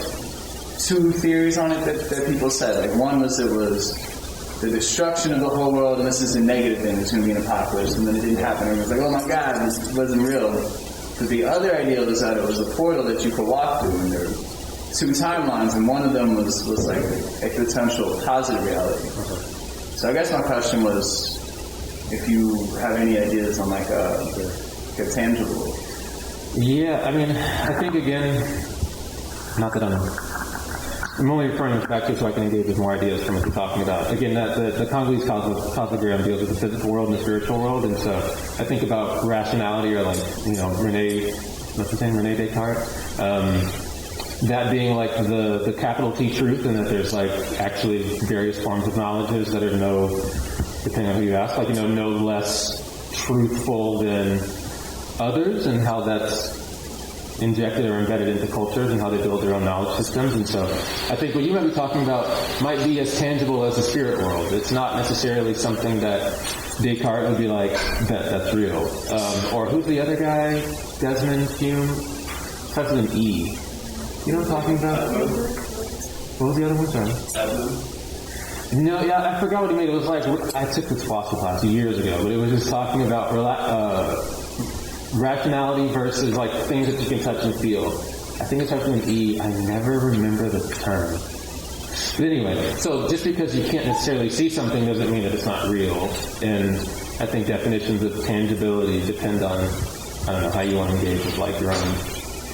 2 theories on it that people said. Like one was it was the destruction of the whole world, and this is the negative thing, there's going to be an apocalypse, and then it didn't happen. Everyone's like, oh my God, this wasn't real. But the other idea was that it was a portal that you could walk through, and there were 2 timelines, and one of them was like a potential positive reality. So I guess my question was, if you have any ideas on like a tangible. Yeah, I mean, I think again, not that I'm only referring this back to so I can engage with more ideas from what you're talking about. Again, that the Congolese cosmogram deals with the physical world and the spiritual world, and so I think about rationality, or like, Rene Descartes, that being like the capital T truth, and that there's like actually various forms of knowledges that are depending on who you ask, like, no less truthful than others, and how that's injected or embedded into cultures and how they build their own knowledge systems. And so I think what you might be talking about might be as tangible as the spirit world. It's not necessarily something that Descartes would be like, that's real. Or who's the other guy? Desmond Hume? Starts with an E. You know what I'm talking about? What was the other one? Sorry. No, yeah, I forgot what he made. It was like, I took this philosophy class years ago, but it was just talking about rationality versus like things that you can touch and feel. I think it starts with an E. I never remember the term. But anyway, so just because you can't necessarily see something doesn't mean that it's not real. And I think definitions of tangibility depend on, I don't know, how you want to engage with like your own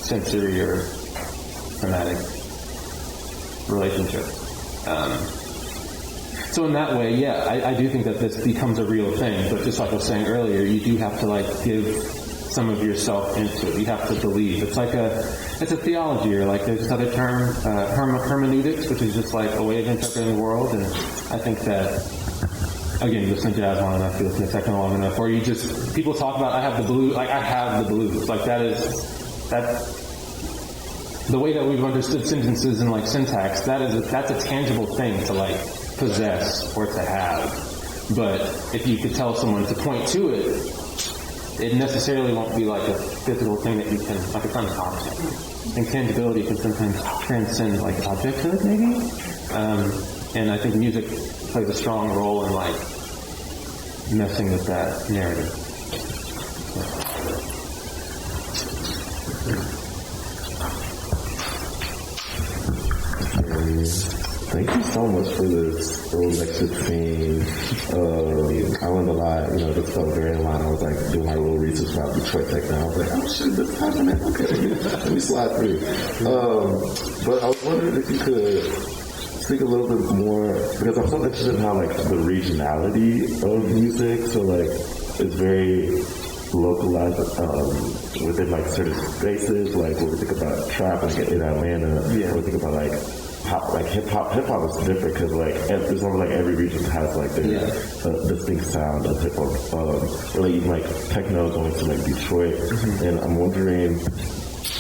sensory or somatic relationship. So in that way, yeah, I do think that this becomes a real thing. But just like I was saying earlier, you do have to like give some of yourself into it. You have to believe. It's like it's a theology, or like there's another term, hermeneutics, which is just like a way of interpreting the world. And I think that, again, listen to jazz long enough, you listen to techno long enough, or people talk about, I have the blues, like that's the way that we've understood sentences and like syntax, that's a tangible thing to like possess or to have. But if you could tell someone to point to it, it necessarily won't be like a physical thing that you can, like it's not an object. Intangibility can sometimes transcend like objecthood, maybe. And I think music plays a strong role in like messing with that narrative. Thank you so much for this little lecture theme. I learned a lot, this felt very in line. I was like doing my little research about Detroit Tech now. I was like, oh shit, this is happening. Okay, let me slide through. But I was wondering if you could speak a little bit more, because I'm so interested in how like the regionality of music, so like it's very localized within like certain spaces, like when we think about trap, like in Atlanta, when we think about like pop, like hip hop is different because like it's almost like every region has like their distinct sound of hip hop. Or like even like techno going to like Detroit, and I'm wondering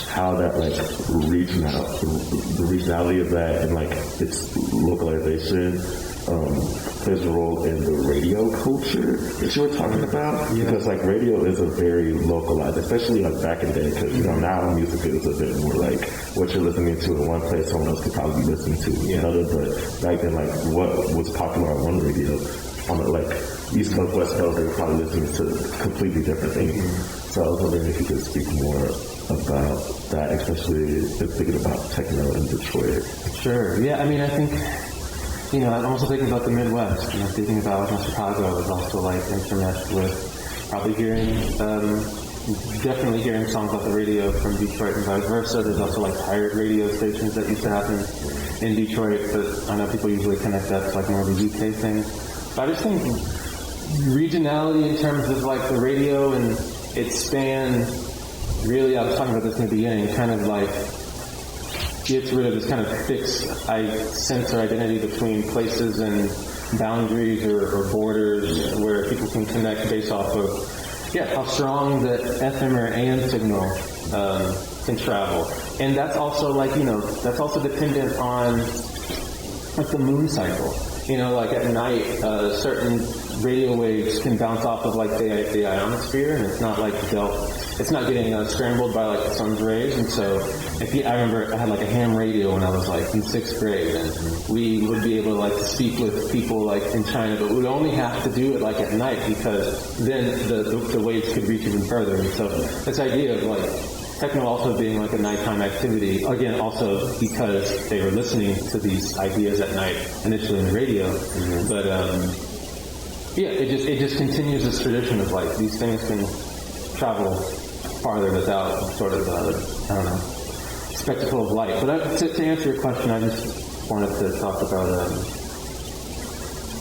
how that like the regionality of that and like its localization plays a role in the radio culture that you were talking about, because like radio is a very localized, especially like back in the day, because now music is a bit more like what you're listening to in one place, someone else could probably be listening to another. But back then, like what was popular on one radio, on the like East Coast, West Coast, they were probably listening to completely different things. So I was wondering if you could speak more about that, especially if thinking about techno in Detroit. Sure. Yeah. I mean, I think. I'm also thinking about the Midwest. Thinking about Chicago is also like intermeshed with probably hearing definitely hearing songs off the radio from Detroit and vice versa. There's also like pirate radio stations that used to happen in Detroit, but I know people usually connect that to like more of a UK thing. But I just think regionality in terms of like the radio and its span, really, I was talking about this in the beginning, kind of like gets rid of this kind of fixed sense or identity between places and boundaries or borders where people can connect based off of how strong the FM or AM signal can travel. And that's also like, that's also dependent on like the moon cycle. Like at night, certain radio waves can bounce off of like the ionosphere, and it's not like it's not getting scrambled by like the sun's rays. And so, I remember I had like a ham radio when I was like in 6th grade, and we would be able to like speak with people like in China, but we'd only have to do it like at night because then the waves could reach even further. And so, this idea of like techno also being like a nighttime activity, again, also because they were listening to these ideas at night initially in the radio. Mm-hmm. But it just continues this tradition of like these things can travel farther without sort of spectacle of light. But to answer your question, I just wanted to talk about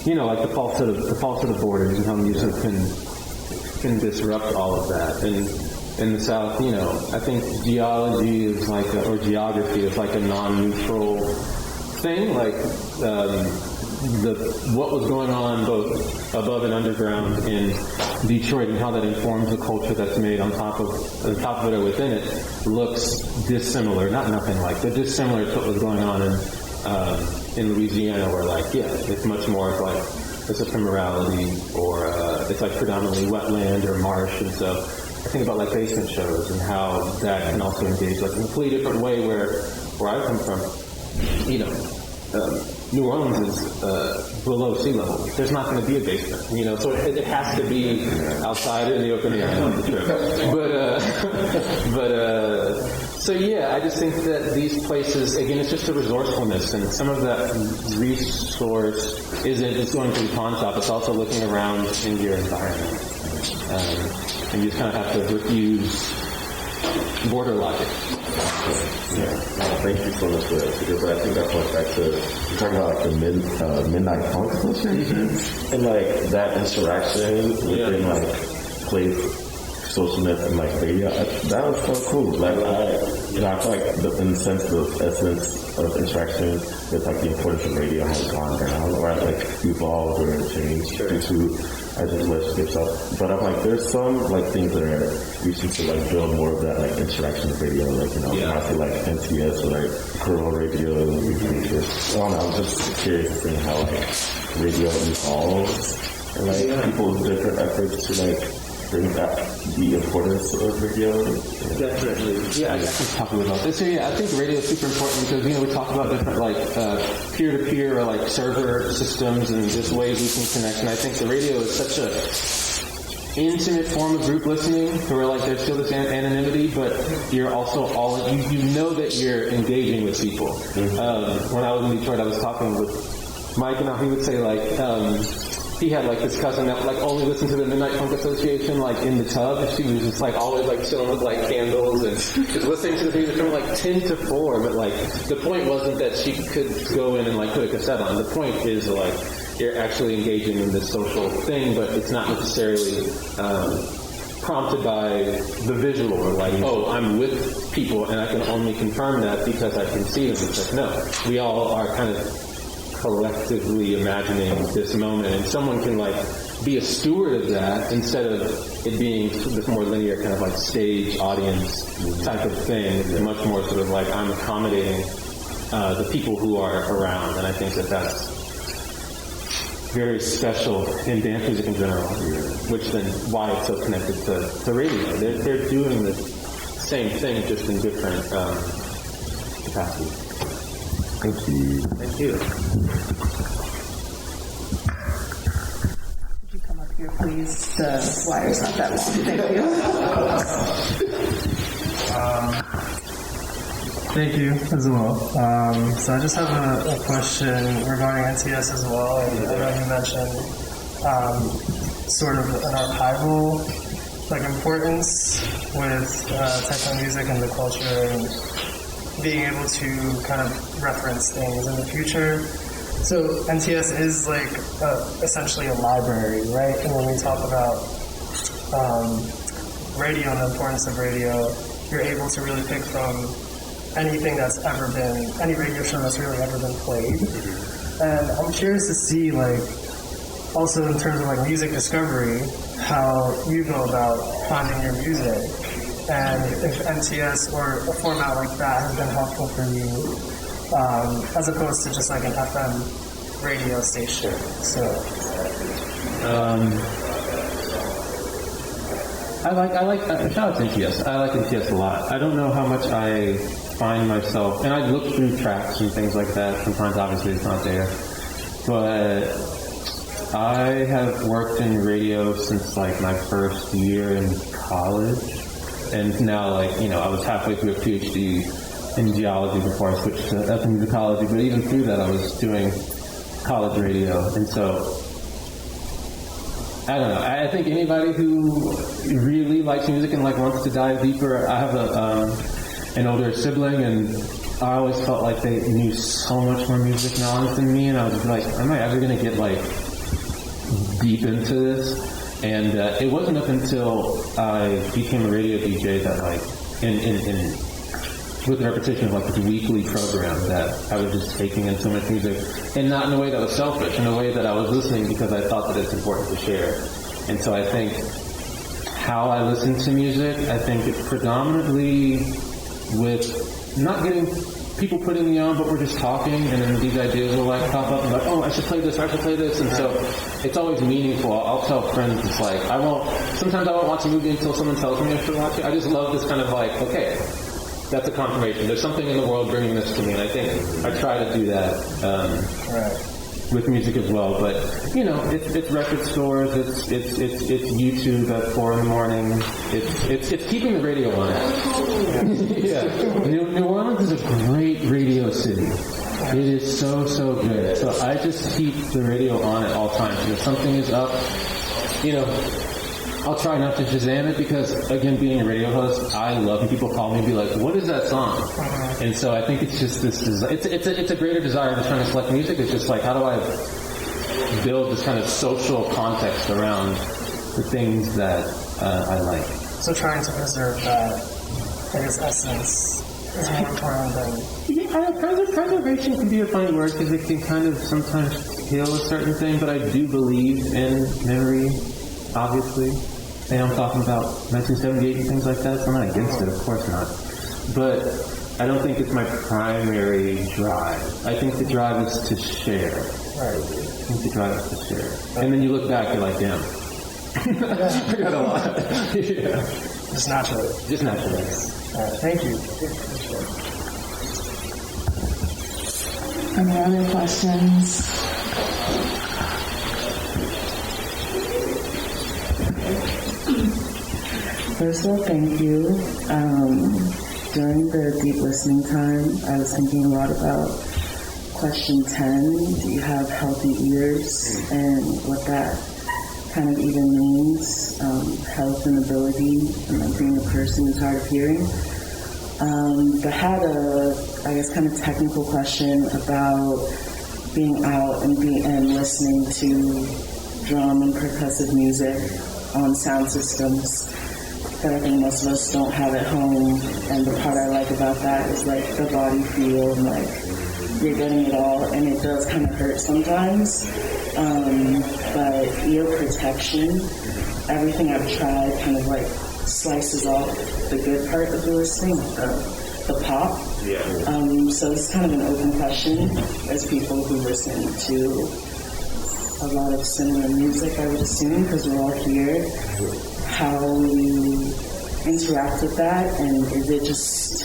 like the falsehood of borders and how music can disrupt all of that. And in the South, I think geology is like, or geography is like a non-neutral thing. Like what was going on both above and underground in Detroit and how that informs the culture that's made on top of it or within it looks dissimilar. Not nothing like, but dissimilar to what was going on in Louisiana, where like it's much more of like it's ephemerality or it's like predominantly wetland or marsh, and so. I think about like basement shows and how that can also engage like in a completely different way where I come from. New Orleans is below sea level. There's not going to be a basement, so it has to be outside in the open air on the trip. So I just think that these places, again, it's just a resourcefulness, and some of that resource isn't just going to the pawn shop. It's also looking around in your environment. And you just kind of have to refuse border logic. Thank you so much for that, because I think that points back to you're talking about like the Midnight Funk Association and like that interaction within like place, social net, and like radio. That was so cool. Like I feel like in the sense of essence of interaction, it's like the importance of radio has gone down or like evolved or changed due to as it relationships up. But I'm like, there's some like things that are reaching to like build more of that like interaction with radio, like I see like NTS or like rural radio and I don't know, I'm just curious to see how like radio evolves and like people's different efforts to like bring back the importance of radio. Definitely. I can talk about this. So I think radio is super important because we talk about different like peer-to-peer or like server systems and just ways we can connect. And I think the radio is such a intimate form of group listening where like there's still this anonymity, but you're also you know that you're engaging with people. When I was in Detroit, I was talking with Mike, and he would say like he had like this cousin that like only listened to the Midnight Funk Association like in the tub, and she was just like always like chilling with like candles and just listening to the music from like 10 to 4. But like the point wasn't that she could go in and like put a cassette on. The point is like you're actually engaging in this social thing, but it's not necessarily prompted by the visual or like, oh, I'm with people and I can only confirm that because I can see them. It's like, no, we all are kind of collectively imagining this moment, and someone can like be a steward of that instead of it being this more linear kind of like stage audience type of thing. It's much more sort of like I'm accommodating the people who are around, and I think that that's very special in dance music in general, which then why it's so connected to radio. They're doing the same thing just in different capacities. Thank you. Thank you. Could you come up here, please? The wire's not that long. Thank you. Thank you as well. So I just have a question regarding NTS as well. And I know you mentioned sort of an archival like importance with techno music and the culture and being able to kind of reference things in the future. So NTS is like essentially a library, right? And when we talk about radio and the importance of radio, you're able to really pick from anything that's ever been, any radio show that's really ever been played. And I'm curious to see, like, also in terms of like music discovery, how you go about finding your music, and if NTS or a format like that has been helpful for you, as opposed to just like an FM radio station. So, shout out to NTS. I like NTS a lot. I don't know how much I find myself, and I look through tracks and things like that. Sometimes, obviously, it's not there, but I have worked in radio since like my first year in college, and now I was halfway through a PhD in geology before I switched to ethnomusicology, but even through that I was doing college radio, and so I don't know. I think anybody who really likes music and wants to dive deeper, I have an older sibling, and I always felt like they knew so much more music knowledge than me, and I was like, am I ever going to get deep into this? And it wasn't up until I became a radio DJ that with the repetition of this weekly program that I was just taking in so much music, and not in a way that was selfish, in a way that I was listening because I thought that it's important to share. And so I think how I listen to music, I think it's predominantly with not getting people putting me on, but we're just talking, and then these ideas will pop up, and oh, I should play this, I should play this, and so it's always meaningful. I'll tell friends, it's sometimes I won't watch a movie until someone tells me I should watch it. I just love this kind of okay, that's a confirmation. There's something in the world bringing this to me, and I think I try to do that with music as well. But it's record stores, it's YouTube at 4 a.m. It's keeping the radio on. Yeah, New Orleans is a great radio city. It is so good. So I just keep the radio on at all times. If something is up, I'll try not to Shazam it because, again, being a radio host, I love when people call me and be like, what is that song? And so I think it's just this, it's a greater desire than trying to select music. It's just how do I build this kind of social context around the things that I like. So trying to preserve that, I guess, essence is more important than... Yeah, preservation can be a funny word because it can kind of sometimes kill a certain thing, but I do believe in memory, obviously. And I'm talking about 1978 and things like that, so I'm not against it, of course not. But I don't think it's my primary drive. I think the drive is to share. Right. I think the drive is to share. And then you look back, you're like, damn. I got a lot. Yeah. Just naturally. Just naturally. All right, thank you. Any other questions? First of all, thank you. During the deep listening time, I was thinking a lot about question 10. Do you have healthy ears? And what that kind of even means, health and ability, and being a person who's hard of hearing. But had I guess, kind of technical question about being out and listening to drum and percussive music on sound systems that I think most of us don't have at home. And the part I like about that is the body feel and you're getting it all, and it does kind of hurt sometimes. But ear protection, everything I've tried kind of slices off the good part of the listening, the pop. Yeah. So it's kind of an open question as people who listen to a lot of similar music, I would assume, because we're all here. How you interact with that, and is it just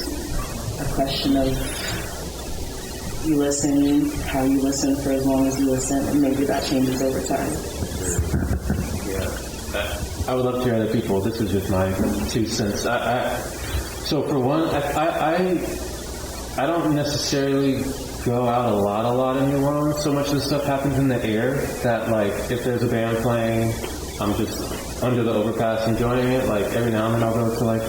a question of you listen, how you listen for as long as you listen, and maybe that changes over time? Yeah. I would love to hear other people. This is just my 2 cents. So for one, I don't necessarily go out a lot in New Orleans. So much of the stuff happens in the air that if there's a band playing, I'm just under the overpass enjoying it. Like every now and then I'll go to like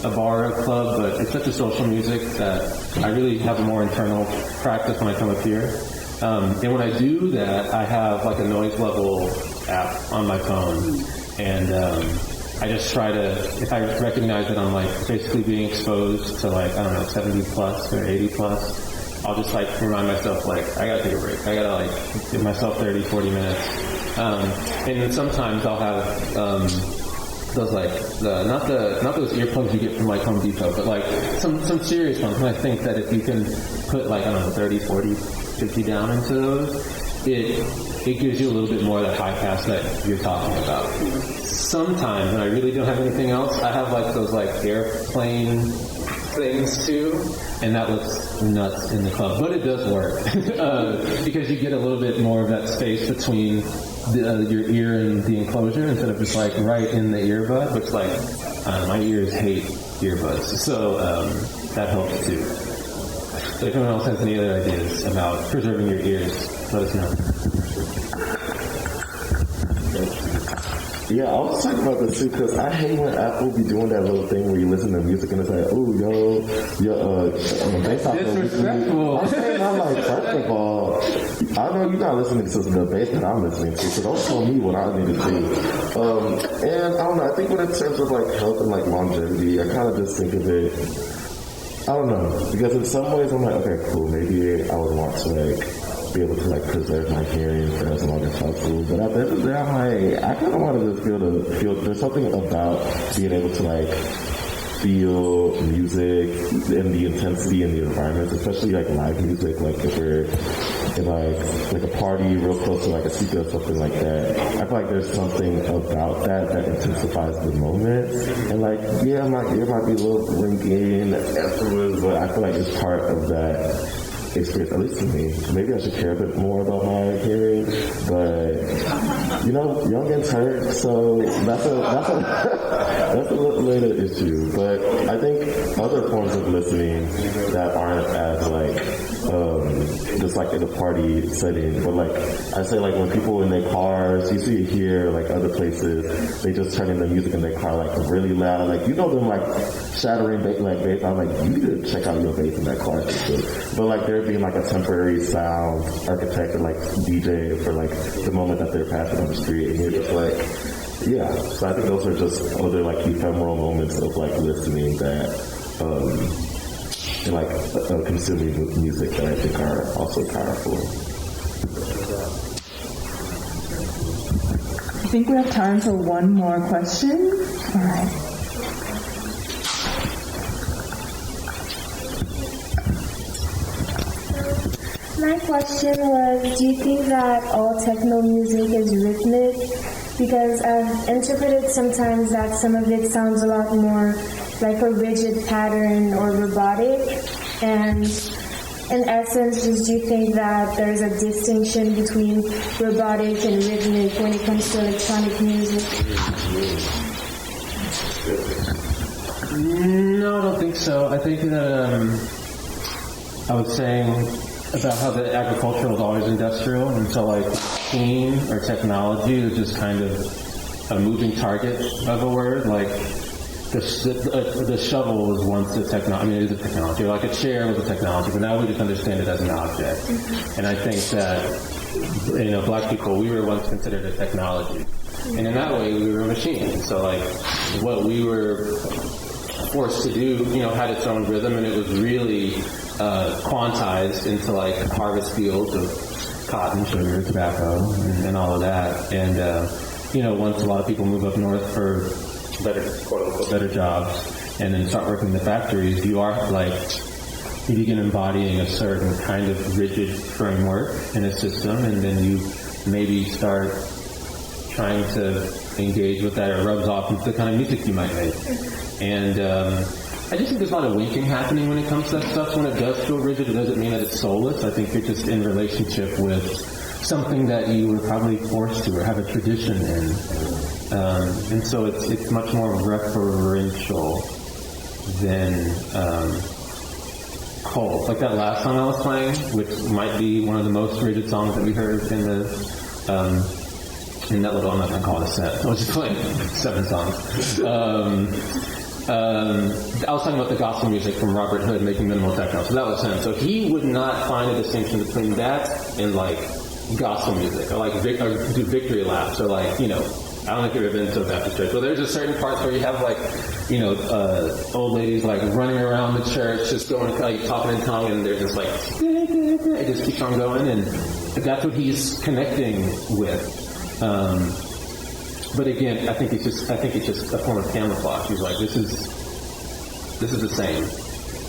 a bar or a club, but it's such a social music that I really have a more internal practice when I come up here. And when I do that, I have like a noise level app on my phone, and I just try to, if I recognize that I'm like basically being exposed to like, I don't know, 70 plus or 80 plus, I'll just like remind myself like, I gotta take a break. I gotta like give myself 30, 40 minutes. And then sometimes I'll have those like, not those earplugs you get from like Home Depot, but like some serious ones. And I think that if you can put like, I don't know, 30, 40, 50 down into those, it gives you a little bit more of that high pass that you're talking about. Sometimes, when I really don't have anything else, I have like those like airplane things too, and that looks nuts in the club, but it does work because you get a little bit more of that space between your ear and the enclosure instead of just like right in the earbud, which like my ears hate earbuds, so that helps too. So if anyone else has any other ideas about preserving your ears, let us know. Yeah, I was talking about this too, because I hate when Apple be doing that little thing where you listen to music and it's like, oh, your bass out disrespectful. I'm like, first of all, I know you're not listening to the bass that I'm listening to, so don't tell me what I need to do. And I don't know, I think when in terms of like health and like longevity, I kind of just think of it, I don't know, because in some ways I'm like, okay, cool, maybe I would want to like be able to like preserve my hearing for as long as possible. But at the end of the day, I'm like, I kind of want to just feel. There's something about being able to like feel music and the intensity in the environment, especially like live music. Like if we're in like a party real close to like a speaker or something like that, I feel like there's something about that intensifies the moment. And like, yeah, my ear might be a little ringing afterwards, but I feel like it's part of that experience, at least to me. Maybe I should care a bit more about my hearing, but you know, youngins hurt, so that's a later issue. But I think other forms of listening that aren't as like just like in a party setting, but like I say, like when people in their cars, you see it here, like other places, they just turn in the music in their car like really loud, like you know them like shattering bass. I'm like, you need to check out your bass in that car. But like there being like a temporary sound architect or like DJ for like the moment that they're passing on the street, and you're just like, yeah. So I think those are just other like ephemeral moments of like listening that and like consuming music that I think are also powerful. I think we have time for one more question. All right. My question was, do you think that all techno music is rhythmic? Because I've interpreted sometimes that some of it sounds a lot more like a rigid pattern or robotic. And in essence, do you think that there's a distinction between robotic and rhythmic when it comes to electronic music? No, I don't think so. I think that I was saying about how the agriculture was always industrial, and so like machine or technology is just kind of a moving target of a word. Like the shovel was once a technology. I mean, it is a technology. Like a chair was a technology, but now we just understand it as an object. And I think that black people, we were once considered a technology, and in that way, we were a machine. So like what we were forced to do, had its own rhythm, and it was really quantized into like harvest fields of cotton, sugar, tobacco, and all of that. And once a lot of people move up north for better, quote unquote, better jobs, and then start working in the factories, you begin embodying a certain kind of rigid framework in a system, and then you maybe start trying to engage with that, or rubs off into the kind of music you might make. And I just think there's a lot of winking happening when it comes to that stuff. When it does feel rigid, it doesn't mean that it's soulless. I think you're just in relationship with something that you were probably forced to or have a tradition in. And so it's much more referential than cold. Like that last song I was playing, which might be one of the most rigid songs that we heard in the in that little, I'm not going to call it a set. I was just playing 7 songs. I was talking about the gospel music from Robert Hood making minimal techno. So that was him. So he would not find a distinction between that and like gospel music or like or do victory laps or like, you know, I don't know if you've ever been to a Baptist church, but there's just certain parts where you have like, you know, old ladies like running around the church, just going like talking in tongue, and they're just like, it just keeps on going, and that's what he's connecting with. But again, I think it's just a form of camouflage. He's like, this is the same.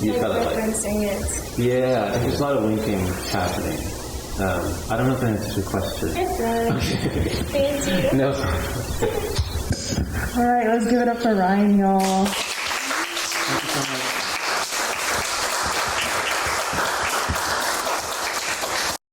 You Like kind of referencing it. yeah, I think there's a lot of winking happening. I don't know if that answers your question. It does. Thank you. No. All right, let's give it up for Ryan, y'all.